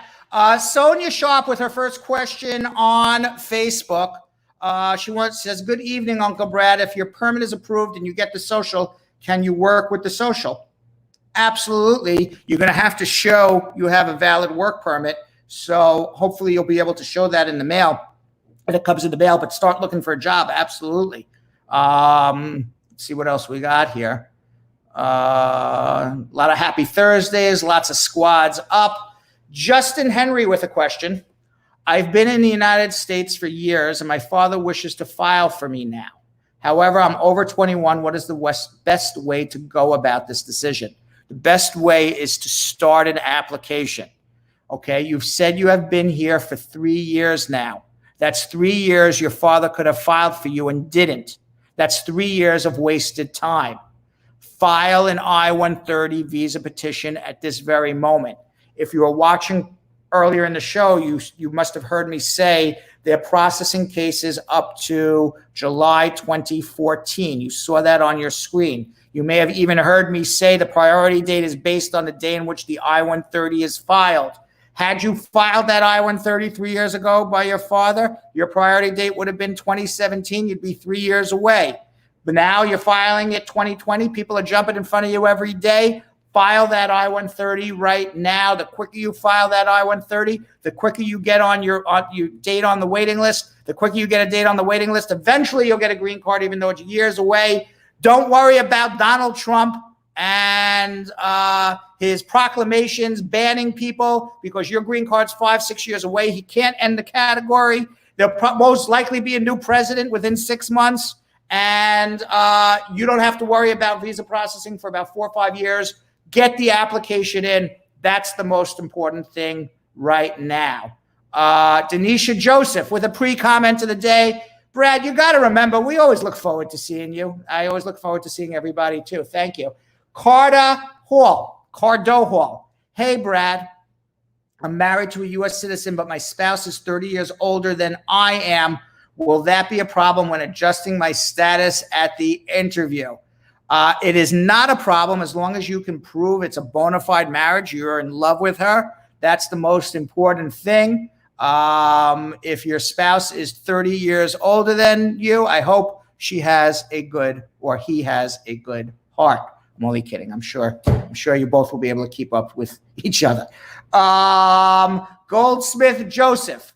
Sonia Sharp with her first question on Facebook. She says, good evening, Uncle Brad. If your permit is approved and you get the social, can you work with the social? Absolutely. You're going to have to show you have a valid work permit. So hopefully you'll be able to show that in the mail when it comes in the mail, but start looking for a job. Absolutely. Let's see what else we got here. A lot of happy Thursdays, lots of squads up. Justin Henry with a question. I've been in the United States for years and my father wishes to file for me now. However, I'm over 21. What is the best way to go about this decision? The best way is to start an application. Okay, you've said you have been here for 3 years now. That's 3 years your father could have filed for you and didn't. That's 3 years of wasted time. File an I-130 visa petition at this very moment. If you were watching earlier in the show, you must have heard me say they're processing cases up to July 2014. You saw that on your screen. You may have even heard me say the priority date is based on the day in which the I-130 is filed. Had you filed that I-130 3 years ago by your father, your priority date would have been 2017. You'd be 3 years away. But now you're filing it 2020. People are jumping in front of you every day. File that I-130 right now. The quicker you file that I-130, the quicker you get on your date on the waiting list. The quicker you get a date on the waiting list, eventually you'll get a green card, even though it's years away. Don't worry about Donald Trump and his proclamations banning people because your green card's 5-6 years away. He can't end the category. There'll most likely be a new president within 6 months. And you don't have to worry about visa processing for about 4 or 5 years. Get the application in. That's the most important thing right now. Denisha Joseph with a pre-comment of the day. Brad, you got to remember, we always look forward to seeing you. I always look forward to seeing everybody too. Thank you. Cardo Hall. Hey, Brad. I'm married to a U.S. citizen, but my spouse is 30 years older than I am. Will that be a problem when adjusting my status at the interview? It is not a problem as long as you can prove it's a bona fide marriage. You're in love with her. That's the most important thing. If your spouse is 30 years older than you, I hope she has a good or he has a good heart. I'm only kidding. I'm sure you both will be able to keep up with each other. Goldsmith Joseph.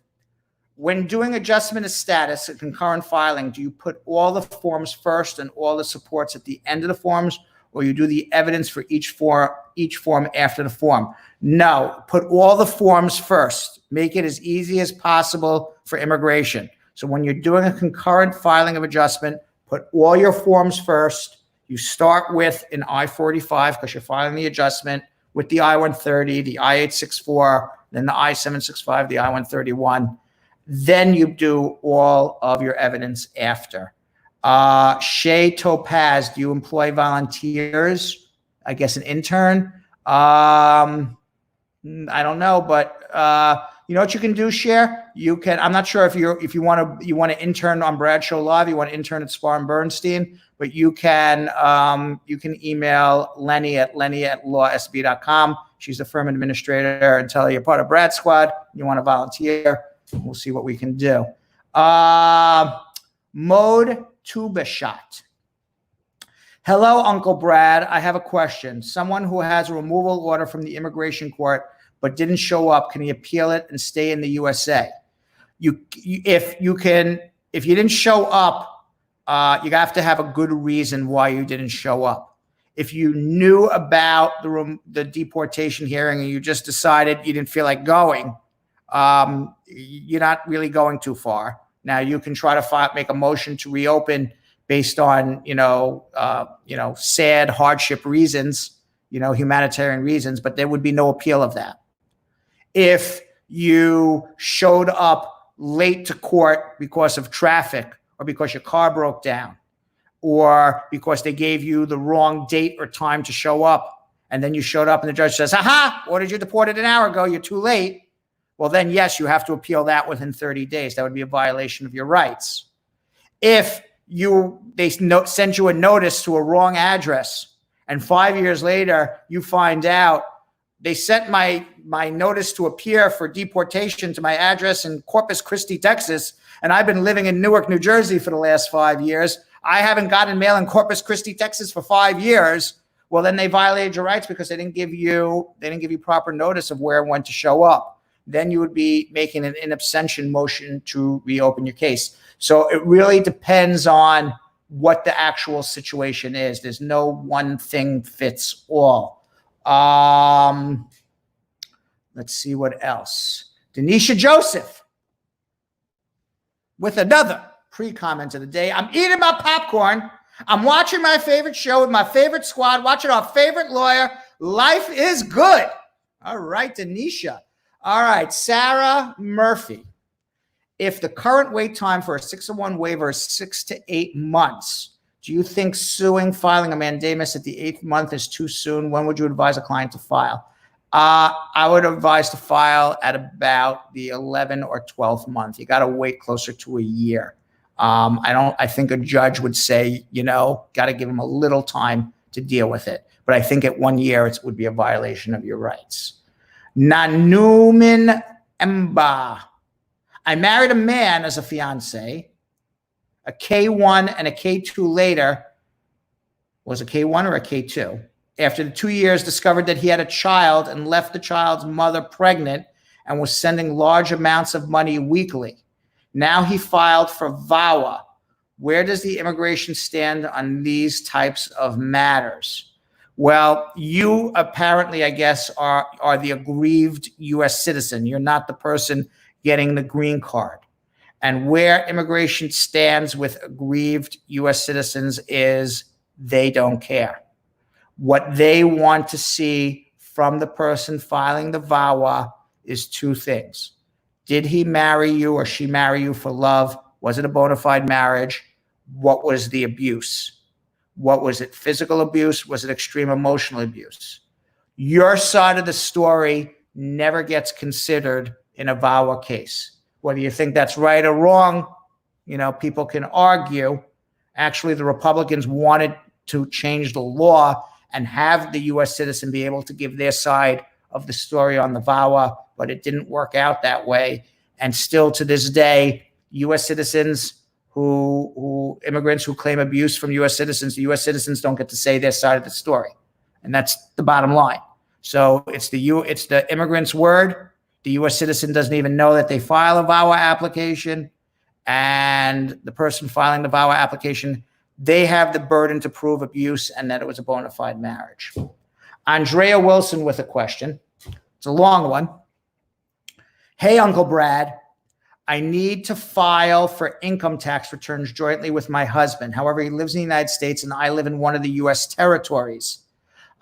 When doing adjustment of status and concurrent filing, do you put all the forms first and all the supports at the end of the forms, or you do the evidence for each form after the form? No, put all the forms first. Make it as easy as possible for immigration. So when you're doing a concurrent filing of adjustment, put all your forms first. You start with an I-45 because you're filing the adjustment with the I-130, the I-864, then the I-765, the I-131. Then you do all of your evidence after. Shay Topaz, do you employ volunteers? I guess an intern. I don't know, but you know what you can do, Cher? You can. I'm not sure if you want to intern on Bradshaw Live. You want to intern at Spar and Bernstein, but you can email Lenny at lawsb.com. She's the firm administrator, and tell her you're part of Brad Squad. You want to volunteer. We'll see what we can do. Mode Tubashot. Hello, Uncle Brad. I have a question. Someone who has a removal order from the immigration court but didn't show up, can he appeal it and stay in the USA? If you didn't show up, you have to have a good reason why you didn't show up. If you knew about the deportation hearing and you just decided you didn't feel like going, you're not really going too far. Now you can try to make a motion to reopen based on sad hardship reasons. humanitarian reasons, but there would be no appeal of that. If you showed up late to court because of traffic or because your car broke down or because they gave you the wrong date or time to show up, and then you showed up and the judge says, aha, ordered you deported an hour ago, you're too late. Well, then, yes, you have to appeal that within 30 days. That would be a violation of your rights. If they send you a notice to a wrong address, and 5 years later you find out they sent my notice to appear for deportation to my address in Corpus Christi, Texas, and I've been living in Newark, New Jersey for the last 5 years. I haven't gotten mail in Corpus Christi, Texas for 5 years. Well, then they violated your rights because they didn't give you proper notice of where and when to show up. Then you would be making an in absentia motion to reopen your case. So it really depends on what the actual situation is. There's no one thing fits all. Let's see what else. Denisha Joseph with another pre-comment of the day. I'm eating my popcorn. I'm watching my favorite show with my favorite squad, watching our favorite lawyer. Life is good. All right, Denisha. All right, Sarah Murphy. If the current wait time for a 601 waiver is 6 to 8 months, do you think filing a mandamus at the 8th month is too soon? When would you advise a client to file? I would advise to file at about the 11th or 12th month. You got to wait closer to a year. I think a judge would say, got to give him a little time to deal with it. But I think at 1 year, it would be a violation of your rights. Nanumin Mba. I married a man as a fiance, a K1 and a K2 later. Was a K1 or a K2? After the 2 years, discovered that he had a child and left the child's mother pregnant and was sending large amounts of money weekly. Now he filed for VAWA. Where does the immigration stand on these types of matters? Well, you apparently, I guess, are the aggrieved U.S. citizen. You're not the person getting the green card. And where immigration stands with aggrieved U.S. citizens is they don't care. What they want to see from the person filing the VAWA is two things. Did he marry you or she marry you for love? Was it a bona fide marriage? What was the abuse? What was it? Physical abuse? Was it extreme emotional abuse? Your side of the story never gets considered in a VAWA case. Whether you think that's right or wrong, people can argue. Actually, the Republicans wanted to change the law and have the U.S. citizen be able to give their side of the story on the VAWA, but it didn't work out that way. And still to this day, U.S. citizens immigrants who claim abuse from U.S. citizens, the U.S. citizens don't get to say their side of the story. And that's the bottom line. So it's the immigrant's word. The U.S. citizen doesn't even know that they file a VAWA application. And the person filing the VAWA application, they have the burden to prove abuse and that it was a bona fide marriage. Andrea Wilson with a question. It's a long one. Hey, Uncle Brad. I need to file for income tax returns jointly with my husband. However, he lives in the United States and I live in one of the U.S. territories.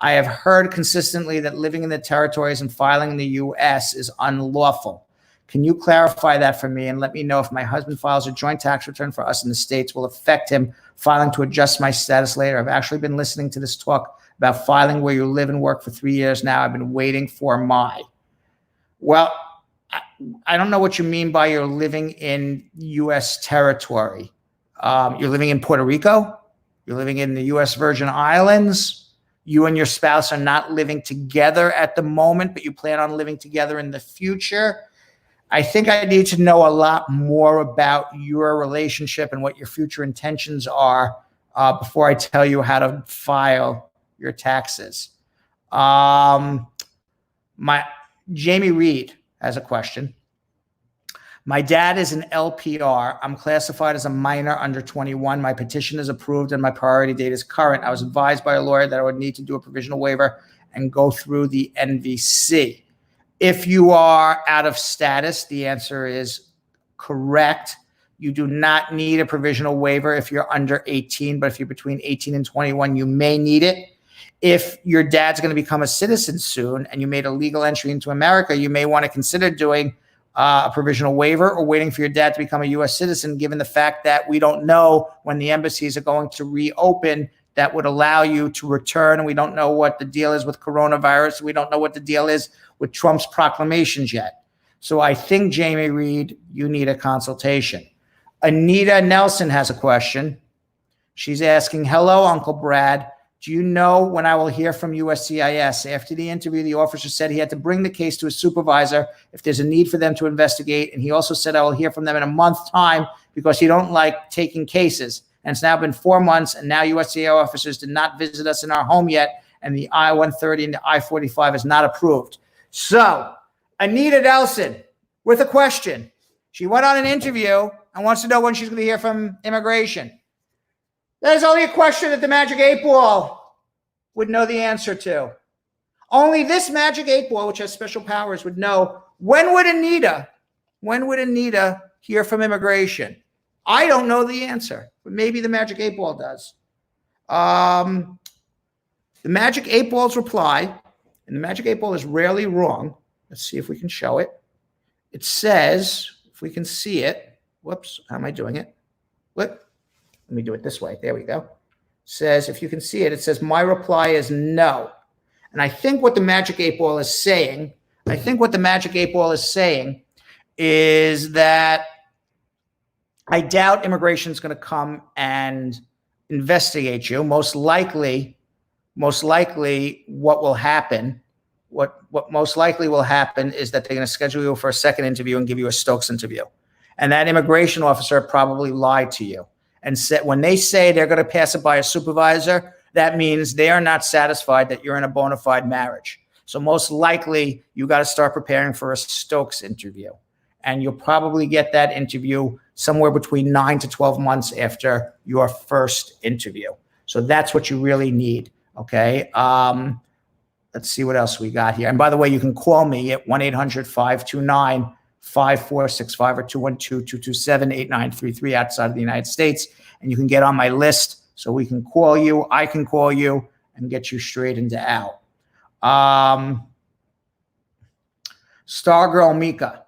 I have heard consistently that living in the territories and filing in the U.S. is unlawful. Can you clarify that for me and let me know if my husband files a joint tax return for us in the States will affect him filing to adjust my status later? I've actually been listening to this talk about filing where you live and work for 3 years now. I've been waiting for my. Well, I don't know what you mean by you're living in U.S. territory. You're living in Puerto Rico? You're living in the U.S. Virgin Islands? You and your spouse are not living together at the moment, but you plan on living together in the future? I think I need to know a lot more about your relationship and what your future intentions are before I tell you how to file your taxes. Jamie Reed has a question. My dad is an LPR. I'm classified as a minor under 21. My petition is approved and my priority date is current. I was advised by a lawyer that I would need to do a provisional waiver and go through the NVC. If you are out of status, the answer is correct. You do not need a provisional waiver if you're under 18, but if you're between 18 and 21, you may need it. If your dad's going to become a citizen soon and you made a legal entry into America, you may want to consider doing a provisional waiver or waiting for your dad to become a U.S. citizen, given the fact that we don't know when the embassies are going to reopen that would allow you to return. And we don't know what the deal is with coronavirus. We don't know what the deal is with Trump's proclamations yet. So I think, Jamie Reed, you need a consultation. Anita Nelson has a question. She's asking, hello, Uncle Brad. Do you know when I will hear from USCIS? After the interview, the officer said he had to bring the case to his supervisor if there's a need for them to investigate. And he also said I will hear from them in a month's time because he don't like taking cases. And it's now been 4 months, and now USCIS officers did not visit us in our home yet, and the I-130 and the I-45 is not approved. So, Anita Nelson, with a question. She went on an interview and wants to know when she's going to hear from immigration. That is only a question that the Magic 8 Ball would know the answer to. Only this Magic 8 Ball, which has special powers, would know when would Anita hear from immigration? I don't know the answer, but maybe the Magic 8 Ball does. The Magic 8 Ball's reply, and the Magic 8 Ball is rarely wrong. Let's see if we can show it. It says, if we can see it, whoops, how am I doing it? What? Let me do it this way. There we go. It says, if you can see it, it says, my reply is no. And I think what the Magic 8 Ball is saying, is that I doubt immigration is going to come and investigate you. Most likely what will happen is that they're going to schedule you for a second interview and give you a Stokes interview. And that immigration officer probably lied to you and said, when they say they're going to pass it by a supervisor, that means they are not satisfied that you're in a bona fide marriage. So most likely you got to start preparing for a Stokes interview. And you'll probably get that interview somewhere between 9 to 12 months after your first interview. So that's what you really need. Okay. Let's see what else we got here. And by the way, you can call me at 1-800-529-5465 or 212-227-8933 outside of the United States. And you can get on my list so we can call you. I can call you and get you straightened out. Stargirl Mika.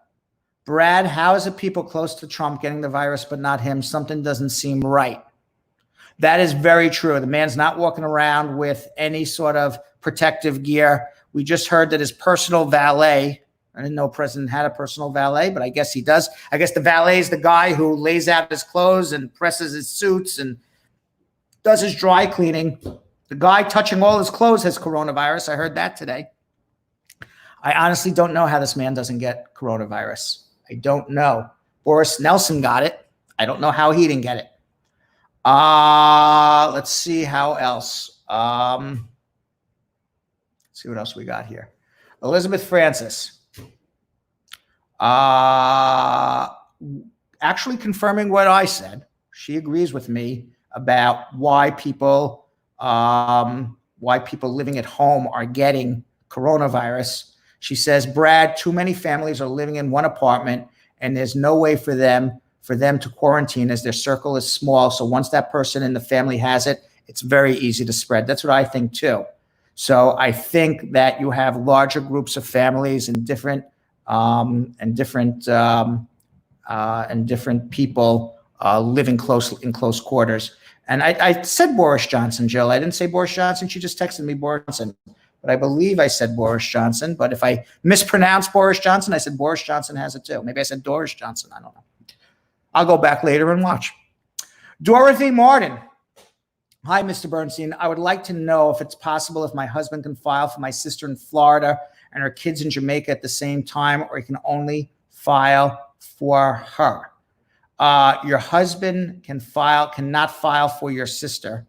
Brad, how is it people close to Trump getting the virus but not him? Something doesn't seem right. That is very true. The man's not walking around with any sort of protective gear. We just heard that his personal valet, I didn't know President had a personal valet, but I guess he does. I guess the valet is the guy who lays out his clothes and presses his suits and does his dry cleaning. The guy touching all his clothes has coronavirus. I heard that today. I honestly don't know how this man doesn't get coronavirus. I don't know. Boris Nelson got it. I don't know how he didn't get it. Let's see how else. Let's see what else we got here. Elizabeth Francis. Actually confirming what I said. She agrees with me about why people living at home are getting coronavirus. She says, Brad, too many families are living in one apartment and there's no way for them to quarantine as their circle is small. So once that person in the family has it, it's very easy to spread. That's what I think too. So I think that you have larger groups of families and different people living in close quarters. And I said Boris Johnson, Jill. I didn't say Boris Johnson. She just texted me Boris Johnson. But I believe I said Boris Johnson. But if I mispronounced Boris Johnson, I said Boris Johnson has it too. Maybe I said Doris Johnson. I don't know. I'll go back later and watch. Dorothy Martin. Hi, Mr. Bernstein. I would like to know if it's possible if my husband can file for my sister in Florida and her kids in Jamaica at the same time, or he can only file for her. Your husband cannot file for your sister.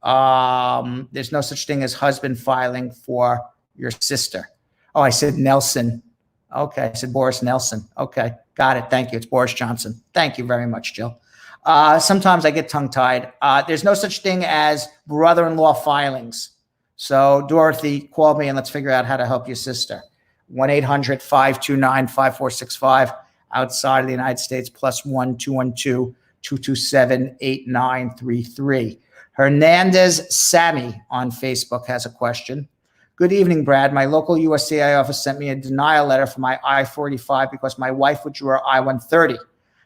There's no such thing as husband filing for your sister. Oh, I said Nelson. Okay, I said Boris Nelson. Okay, got it. Thank you. It's Boris Johnson. Thank you very much, Jill. Sometimes I get tongue-tied. There's no such thing as brother-in-law filings. So, Dorothy, call me and let's figure out how to help your sister. 1-800-529-5465 outside of the United States, +1-212-227-8933. Hernandez Sammy on Facebook has a question. Good evening, Brad. My local USCIS office sent me a denial letter for my I-45 because my wife withdrew her I-130.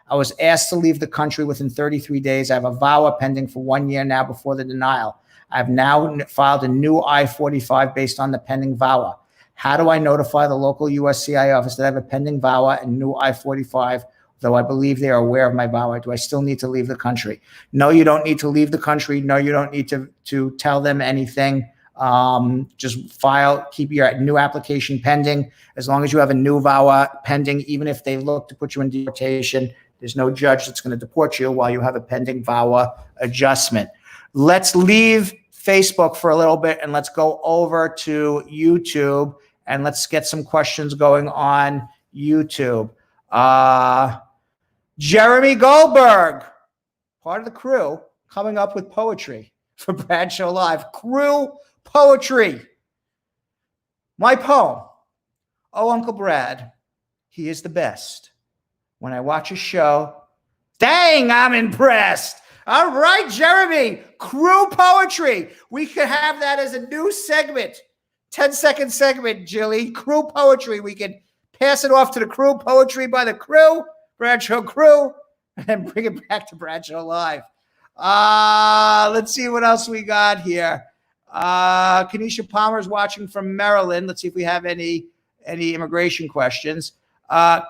I was asked to leave the country within 33 days. I have a VAWA pending for 1 year now before the denial. I've now filed a new I-45 based on the pending VAWA. How do I notify the local USCIS office that I have a pending VAWA and new I-45, though I believe they are aware of my VAWA? Do I still need to leave the country? No, you don't need to leave the country. No, you don't need to tell them anything. Just file, keep your new application pending. As long as you have a new VAWA pending, even if they look to put you in deportation, there's no judge that's going to deport you while you have a pending VAWA adjustment. Let's leave Facebook for a little bit and let's go over to YouTube and let's get some questions going on YouTube. Jeremy Goldberg, part of the crew, coming up with poetry for Bradshaw Live. Crew poetry. My poem. Oh, Uncle Brad, he is the best. When I watch a show, dang, I'm impressed. All right, Jeremy, crew poetry. We could have that as a new segment, 10-second segment, Jilly. Crew poetry. We can pass it off to the crew poetry by the crew, Bradshaw crew, and then bring it back to Bradshaw Live. Let's see what else we got here. Kenesha Palmer's watching from Maryland. Let's see if we have any immigration questions.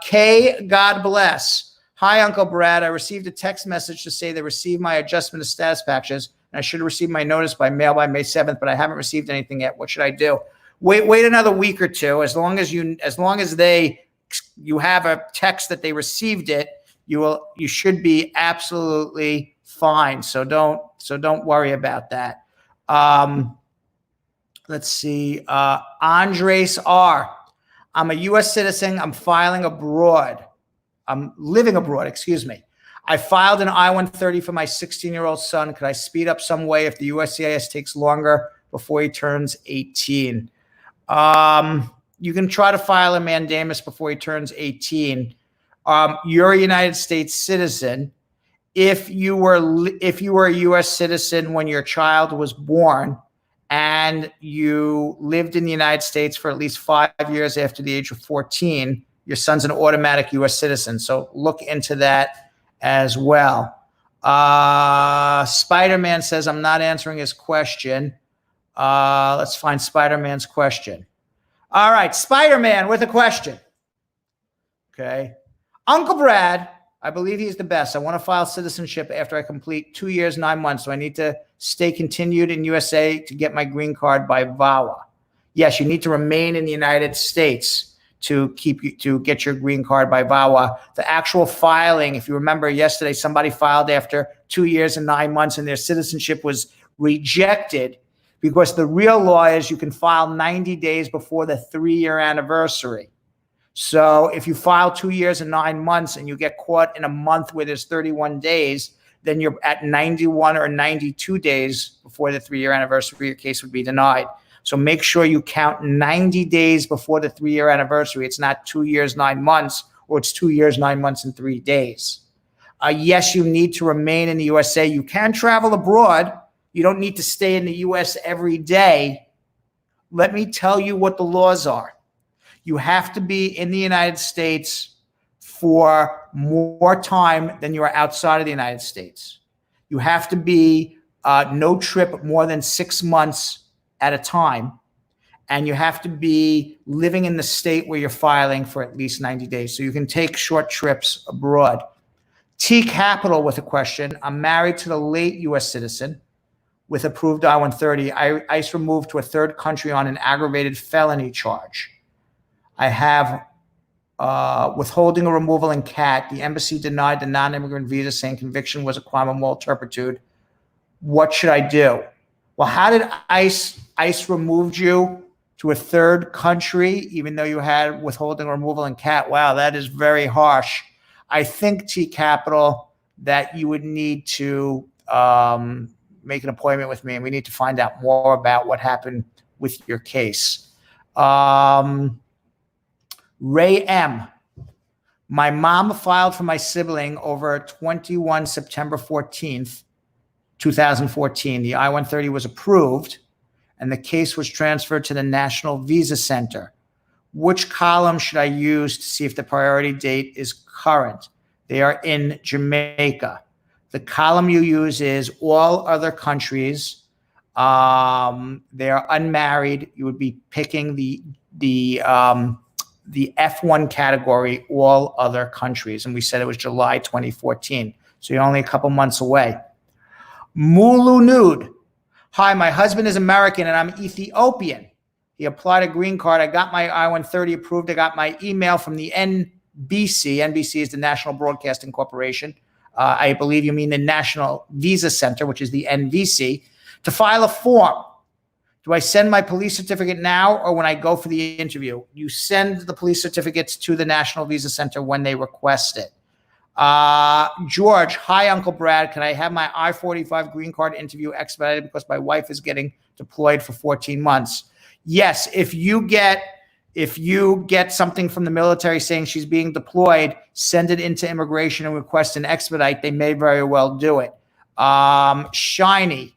Kay, God bless. Hi, Uncle Brad. I received a text message to say they received my adjustment of status packages, and I should have received my notice by mail by May 7th, but I haven't received anything yet. What should I do? Wait another week or two. As long as you have a text that they received it, you should be absolutely fine. So don't worry about that. Let's see. Andres R. I'm a U.S. citizen. I'm filing abroad. I'm living abroad, excuse me. I filed an I-130 for my 16-year-old son. Could I speed up some way if the USCIS takes longer before he turns 18? You can try to file a mandamus before he turns 18. You're a United States citizen. If you were a U.S. citizen when your child was born and you lived in the United States for at least 5 years after the age of 14, your son's an automatic U.S. citizen. So look into that as well. Spider-Man says, I'm not answering his question. Let's find Spider-Man's question. All right, Spider-Man with a question. Okay. Uncle Brad, I believe he's the best. I want to file citizenship after I complete 2 years, 9 months. So I need to stay continued in USA to get my green card by VAWA. Yes, you need to remain in the United States to get your green card by VAWA. The actual filing, if you remember yesterday, somebody filed after 2 years and 9 months and their citizenship was rejected because the real law is you can file 90 days before the 3-year anniversary. So if you file 2 years and 9 months and you get caught in a month where there's 31 days, then you're at 91 or 92 days before the 3-year anniversary, your case would be denied. So make sure you count 90 days before the 3-year anniversary. It's not 2 years, 9 months, or it's 2 years, 9 months, and 3 days. Yes, you need to remain in the USA. You can travel abroad. You don't need to stay in the US every day. Let me tell you what the laws are. You have to be in the United States for more time than you are outside of the United States. You have to be no trip more than 6 months at a time, and you have to be living in the state where you're filing for at least 90 days. So you can take short trips abroad. T Capital with a question. I'm married to the late U.S. citizen with approved I-130. ICE removed to a third country on an aggravated felony charge. I have withholding a removal in CAT. The embassy denied the non-immigrant visa, saying conviction was a crime of moral turpitude. What should I do? Well, how did ICE removed you to a third country, even though you had withholding removal in CAT? Wow, that is very harsh. I think, T Capital, that you would need to make an appointment with me, and we need to find out more about what happened with your case. Ray M. My mom filed for my sibling over 21 September 14th, 2014. The I-130 was approved, and the case was transferred to the National Visa Center. Which column should I use to see if the priority date is current? They are in Jamaica. The column you use is all other countries. They are unmarried. You would be picking the F1 category, all other countries. And we said it was July 2014. So you're only a couple months away. Mulu Nude. Hi, my husband is American and I'm Ethiopian. He applied a green card. I got my I-130 approved. I got my email from the NBC. NBC is the National Broadcasting Corporation. I believe you mean the National Visa Center, which is the NVC, to file a form. Do I send my police certificate now or when I go for the interview? You send the police certificates to the National Visa Center when they request it. George, hi, Uncle Brad. Can I have my I-45 green card interview expedited because my wife is getting deployed for 14 months? Yes, if you get something from the military saying she's being deployed, send it into immigration and request an expedite. They may very well do it. Shiny,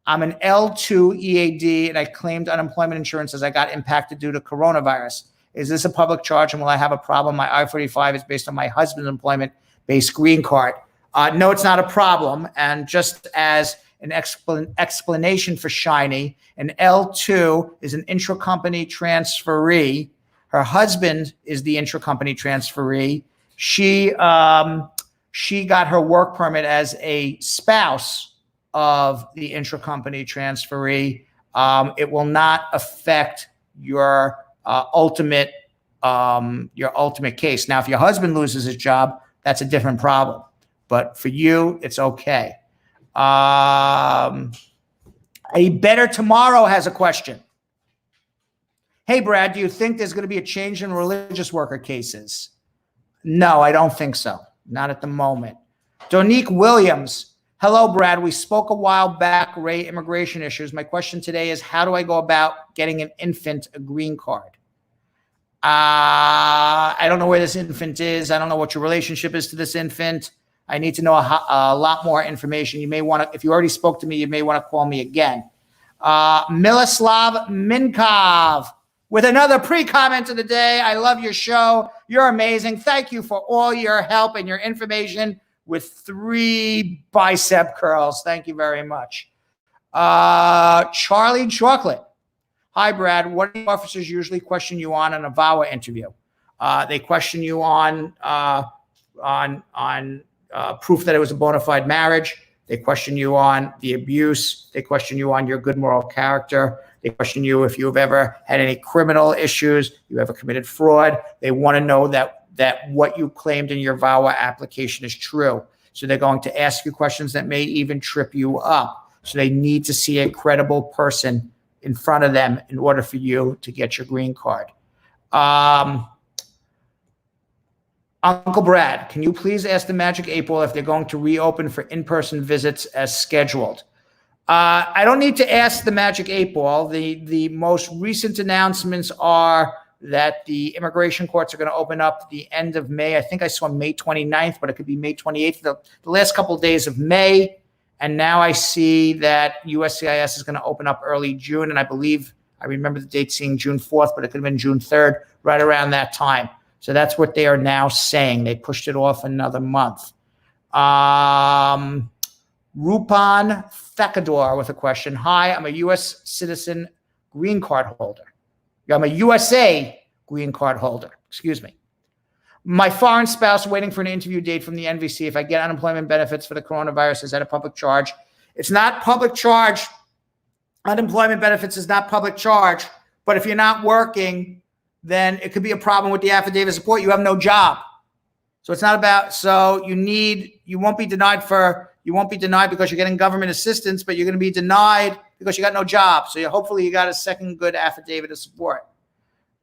I'm an L2 EAD and I claimed unemployment insurance as I got impacted due to coronavirus. Is this a public charge and will I have a problem? My I-45 is based on my husband's employment-based green card. No, it's not a problem. And just as an explanation for Shiny, an L2 is an intra-company transferee. Her husband is the intra-company transferee. She got her work permit as a spouse of the intra-company transferee. It will not affect your ultimate case. Now, if your husband loses his job, that's a different problem. But for you, it's okay. A Better Tomorrow has a question. Hey, Brad, do you think there's going to be a change in religious worker cases? No, I don't think so. Not at the moment. Donique Williams. Hello, Brad. We spoke a while back, Ray, immigration issues. My question today is, how do I go about getting an infant a green card? I don't know where this infant is. I don't know what your relationship is to this infant. I need to know a lot more information. You may want to, if you already spoke to me, you may want to call me again. Miloslav Minkov with another pre-comment of the day. I love your show. You're amazing. Thank you for all your help and your information with 3 bicep curls. Thank you very much. Charlie Chocolate. Hi, Brad. What do officers usually question you on an VAWA interview? They question you on proof that it was a bona fide marriage. They question you on the abuse. They question you on your good moral character. They question you if you've ever had any criminal issues, you ever committed fraud. They want to know that what you claimed in your VAWA application is true. So they're going to ask you questions that may even trip you up. So they need to see a credible person in front of them in order for you to get your green card. Uncle Brad, can you please ask the Magic 8 Ball if they're going to reopen for in-person visits as scheduled? I don't need to ask the Magic 8 Ball. The most recent announcements are that the immigration courts are going to open up the end of May. I think I saw May 29th, but it could be May 28th, the last couple of days of May. And now I see that USCIS is going to open up early June. And I believe, I remember the date seeing June 4th, but it could have been June 3rd, right around that time. So that's what they are now saying. They pushed it off another month. Rupan Thakador with a question. Hi, I'm a U.S. citizen green card holder. I'm a USA green card holder. Excuse me. My foreign spouse waiting for an interview date from the NVC. If I get unemployment benefits for the coronavirus, is that a public charge? It's not public charge. Unemployment benefits is not public charge. But if you're not working, then it could be a problem with the affidavit of support. You have no job. So it's not about, so you won't be denied because you're getting government assistance, but you're going to be denied because you got no job. So hopefully you got a second good affidavit of support.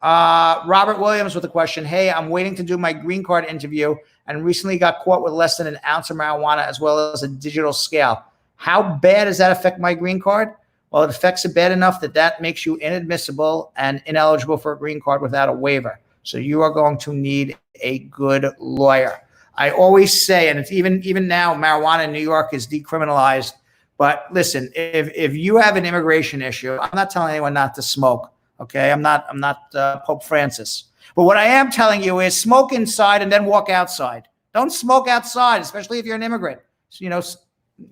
Robert Williams with a question. Hey, I'm waiting to do my green card interview and recently got caught with less than an ounce of marijuana as well as a digital scale. How bad does that affect my green card? Well, it affects it bad enough that makes you inadmissible and ineligible for a green card without a waiver. So you are going to need a good lawyer. I always say, and it's even now, marijuana in New York is decriminalized, But listen, if you have an immigration issue, I'm not telling anyone not to smoke. Okay, I'm not Pope Francis. But what I am telling you is smoke inside and then walk outside. Don't smoke outside, especially if you're an immigrant. So,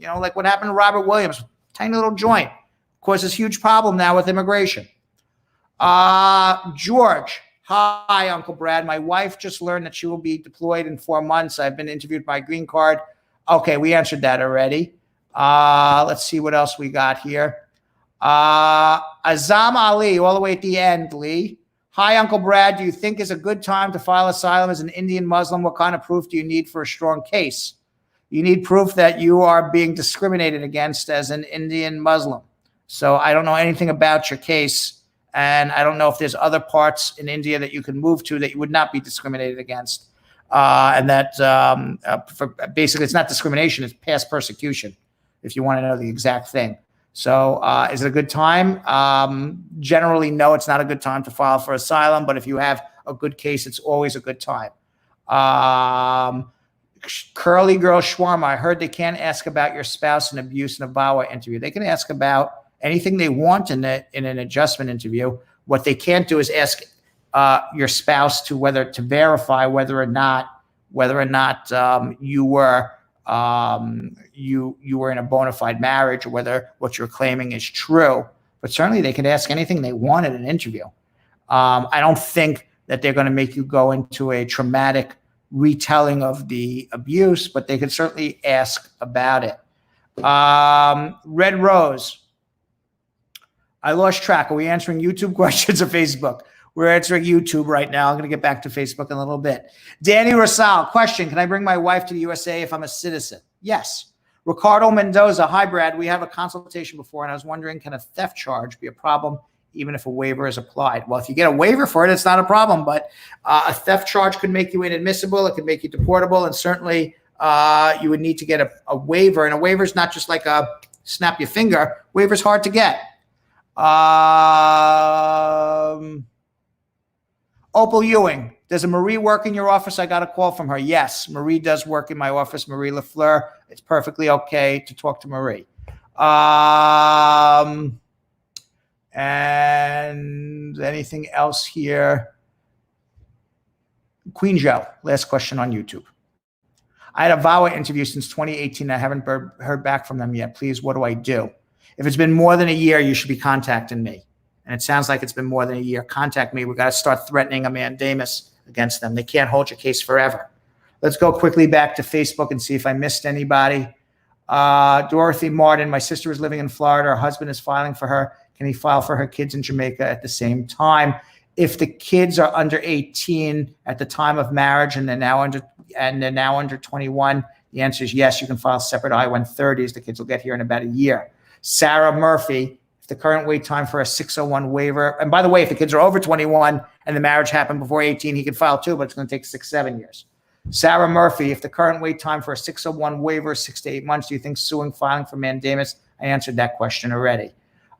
like what happened to Robert Williams, tiny little joint, causes huge problem now with immigration. George, hi, Uncle Brad. My wife just learned that she will be deployed in 4 months. I've been interviewed by green card. Okay, we answered that already. Let's see what else we got here. Azam Ali, all the way at the end, Lee. Hi, Uncle Brad. Do you think is a good time to file asylum as an Indian Muslim? What kind of proof do you need for a strong case? You need proof that you are being discriminated against as an Indian Muslim. So I don't know anything about your case, and I don't know if there's other parts in India that you can move to that you would not be discriminated against. And that basically it's not discrimination, it's past persecution, if you want to know the exact thing. So is it a good time? Generally, no, it's not a good time to file for asylum, but if you have a good case, it's always a good time. Curly Girl Shawarma, I heard they can't ask about your spouse in abuse in a VAWA interview. They can ask about anything they want in an adjustment interview. What they can't do is ask your spouse to verify whether or not you were in a bona fide marriage, or whether what you're claiming is true. But certainly they can ask anything they want in an interview. I don't think that they're going to make you go into a traumatic retelling of the abuse, but they could certainly ask about it. Red Rose, I lost track. Are we answering YouTube questions or Facebook? We're answering YouTube right now. I'm going to get back to Facebook in a little bit. Danny Rosal, question, can I bring my wife to the USA if I'm a citizen? Yes. Ricardo Mendoza, hi, Brad. We have a consultation before, and I was wondering, can a theft charge be a problem even if a waiver is applied? Well, if you get a waiver for it, it's not a problem, but a theft charge could make you inadmissible. It could make you deportable, and certainly you would need to get a waiver, and a waiver is not just like a snap your finger. Waiver's hard to get. Opal Ewing, does a Marie work in your office? I got a call from her. Yes, Marie does work in my office, Marie Lafleur. It's perfectly okay to talk to Marie. And anything else here? Queen Joe, last question on YouTube. I had a VAWA interview since 2018. I haven't heard back from them yet. Please, what do I do? If it's been more than a year, you should be contacting me. And it sounds like it's been more than a year. Contact me. We've got to start threatening a mandamus against them. They can't hold your case forever. Let's go quickly back to Facebook and see if I missed anybody. Dorothy Martin, my sister is living in Florida. Her husband is filing for her. Can he file for her kids in Jamaica at the same time? If the kids are under 18 at the time of marriage and they're now under 21, the answer is yes, you can file separate I-130s. The kids will get here in about a year. Sarah Murphy, if the current wait time for a 601 waiver, and by the way, if the kids are over 21 and the marriage happened before 18, he could file too, but it's going to take 6-7 years. Sarah Murphy, if the current wait time for a 601 waiver is 6 to 8 months, do you think filing for mandamus? I answered that question already.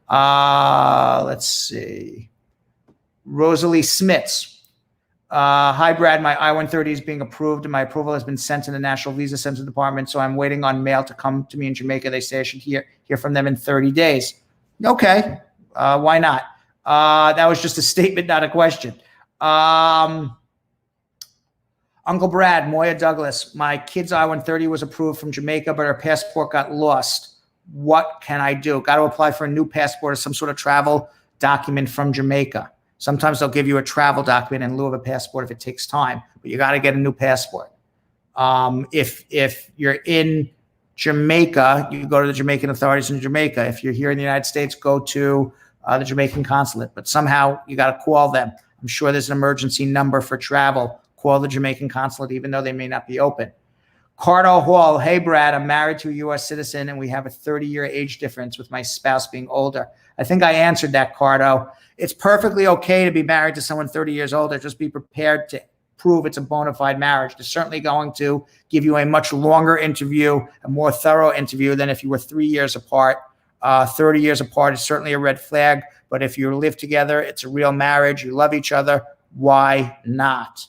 Let's see. Rosalie Smits. Hi, Brad. My I-130 is being approved, and my approval has been sent to the National Visa Center Department, so I'm waiting on mail to come to me in Jamaica. They say I should hear from them in 30 days. Okay. Why not? That was just a statement, not a question. Uncle Brad, Moya Douglas, my kid's I-130 was approved from Jamaica, but her passport got lost. What can I do? Got to apply for a new passport or some sort of travel document from Jamaica. Sometimes they'll give you a travel document in lieu of a passport if it takes time, but you got to get a new passport. If you're in Jamaica, you go to the Jamaican authorities in Jamaica. If you're here in the United States, go to the Jamaican consulate, but somehow you got to call them. I'm sure there's an emergency number for travel. Call the Jamaican consulate, even though they may not be open. Cardo Hall, hey, Brad, I'm married to a U.S. citizen, and we have a 30-year age difference with my spouse being older. I think I answered that, Cardo. It's perfectly okay to be married to someone 30 years older. Just be prepared to prove it's a bona fide marriage. They're certainly going to give you a much longer interview, a more thorough interview than if you were 3 years apart. 30 years apart is certainly a red flag, but if you live together, it's a real marriage. You love each other. Why not?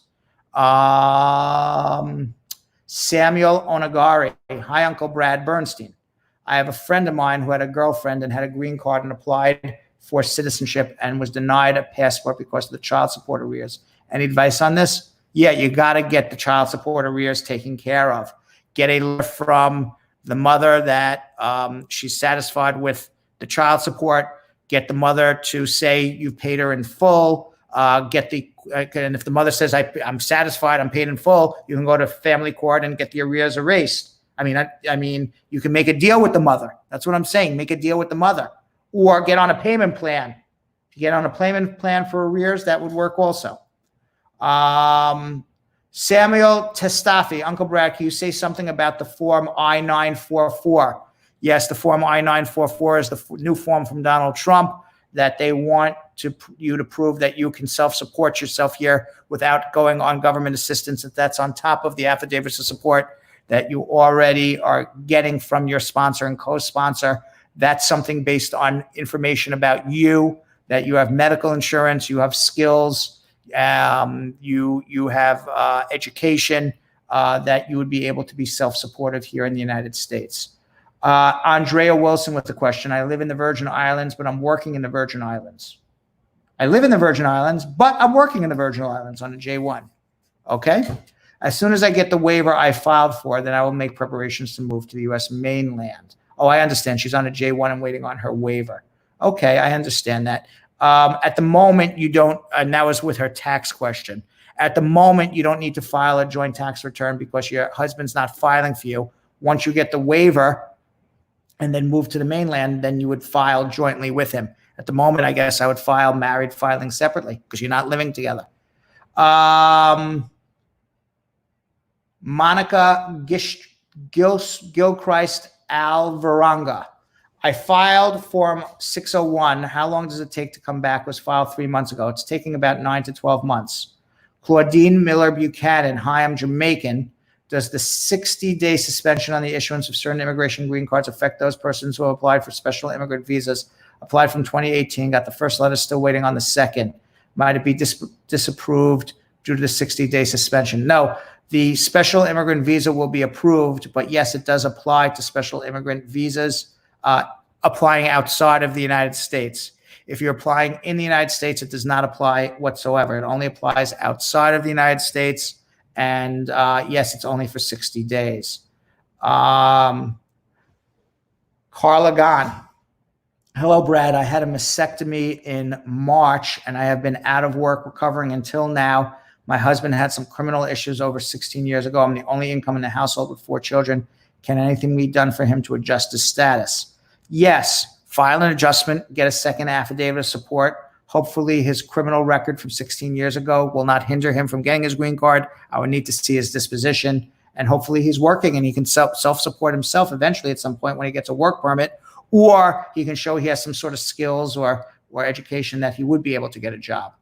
Samuel Onagari. Hi, Uncle Brad Bernstein. I have a friend of mine who had a girlfriend and had a green card and applied for citizenship and was denied a passport because of the child support arrears. Any advice on this? Yeah, you got to get the child support arrears taken care of. Get a letter from the mother that she's satisfied with the child support. Get the mother to say you've paid her in full. And if the mother says I'm satisfied, I'm paid in full, you can go to family court and get the arrears erased. I mean, you can make a deal with the mother. That's what I'm saying. Make a deal with the mother, or get on a payment plan. If you get on a payment plan for arrears, that would work also. Samuel Testafi, Uncle Brad, can you say something about the form I-944? Yes, the form I-944 is the new form from Donald Trump that they want you to prove that you can self-support yourself here without going on government assistance. If that's on top of the affidavits of support that you already are getting from your sponsor and co-sponsor, that's something based on information about you, that you have medical insurance, you have skills, you have education, that you would be able to be self-supportive here in the United States. Andrea Wilson with the question, I live in the Virgin Islands, but I'm working in the Virgin Islands. I live in the Virgin Islands, but I'm working in the Virgin Islands on a J1. Okay? As soon as I get the waiver I filed for, then I will make preparations to move to the U.S. mainland. Oh, I understand. She's on a J1 and waiting on her waiver. Okay, I understand that. At the moment, you don't, and that was with her tax question. At the moment, you don't need to file a joint tax return because your husband's not filing for you. Once you get the waiver and then move to the mainland, then you would file jointly with him. At the moment, I guess I would file married filing separately because you're not living together. Monica Gilchrist Alvaranga. I filed Form 601. How long does it take to come back? It was filed 3 months ago. It's taking about 9 to 12 months. Claudine Miller Buchanan. Hi, I'm Jamaican. Does the 60-day suspension on the issuance of certain immigration green cards affect those persons who have applied for special immigrant visas, applied from 2018, got the first letter, still waiting on the second? Might it be disapproved due to the 60-day suspension? No, the special immigrant visa will be approved, but yes, it does apply to special immigrant visas applying outside of the United States. If you're applying in the United States, it does not apply whatsoever. It only applies outside of the United States. And yes, it's only for 60 days. Carla Gahn. Hello, Brad. I had a mastectomy in March, and I have been out of work recovering until now. My husband had some criminal issues over 16 years ago. I'm the only income in the household with 4 children. Can anything be done for him to adjust his status? Yes. File an adjustment, get a second affidavit of support. Hopefully his criminal record from 16 years ago will not hinder him from getting his green card. I would need to see his disposition, and hopefully he's working and he can self-support himself eventually at some point when he gets a work permit, or he can show he has some sort of skills or education that he would be able to get a job.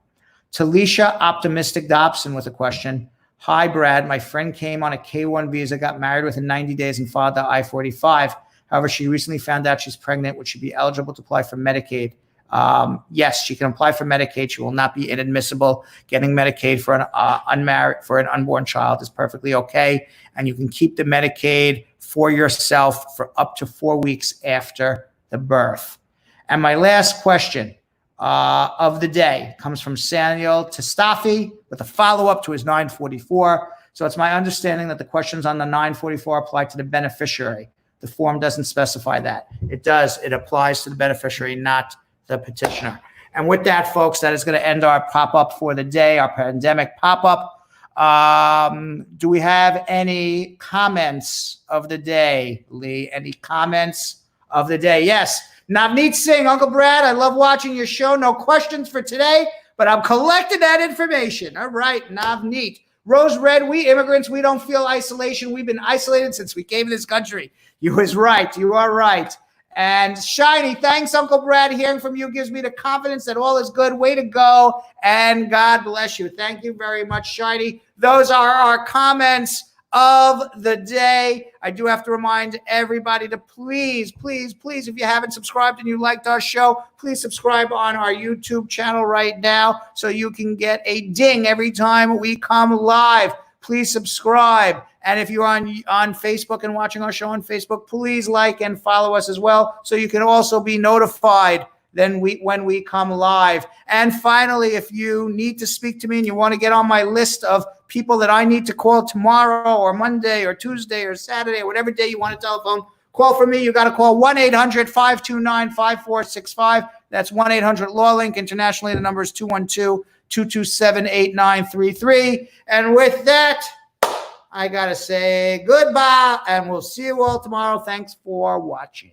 Talisha Optimistic Dobson with a question. Hi, Brad. My friend came on a K-1 visa, got married within 90 days and filed the I-45. However, she recently found out she's pregnant. Would she be eligible to apply for Medicaid? Yes, she can apply for Medicaid. She will not be inadmissible. Getting Medicaid for an unborn child is perfectly okay. And you can keep the Medicaid for yourself for up to 4 weeks after the birth. And my last question of the day comes from Samuel Testafi with a follow-up to his 944. So it's my understanding that the questions on the 944 apply to the beneficiary. The form doesn't specify that. It does. It applies to the beneficiary, not the petitioner. And with that, folks, that is going to end our pop-up for the day, our pandemic pop-up. Do we have any comments of the day, Lee? Any comments of the day? Yes. Navneet Singh, Uncle Brad, I love watching your show. No questions for today, but I'm collecting that information. All right, Navneet. Rose Red, we immigrants, we don't feel isolation. We've been isolated since we came to this country. You was right. You are right. And Shiny, thanks, Uncle Brad. Hearing from you gives me the confidence that all is good. Way to go. And God bless you. Thank you very much, Shiny. Those are our comments of the day. I do have to remind everybody to please, if you haven't subscribed and you liked our show, please subscribe on our YouTube channel right now so you can get a ding every time we come live. Please subscribe. And if you're on Facebook and watching our show on Facebook, please like and follow us as well, so you can also be notified when we come live. And finally, if you need to speak to me and you want to get on my list of people that I need to call tomorrow or Monday or Tuesday or Saturday or whatever day you want a telephone call for me, you got to call 1-800-529-5465. That's 1-800-LAW-LINK. Internationally, the number is 212-227-8933. And with that, I got to say goodbye, and we'll see you all tomorrow. Thanks for watching.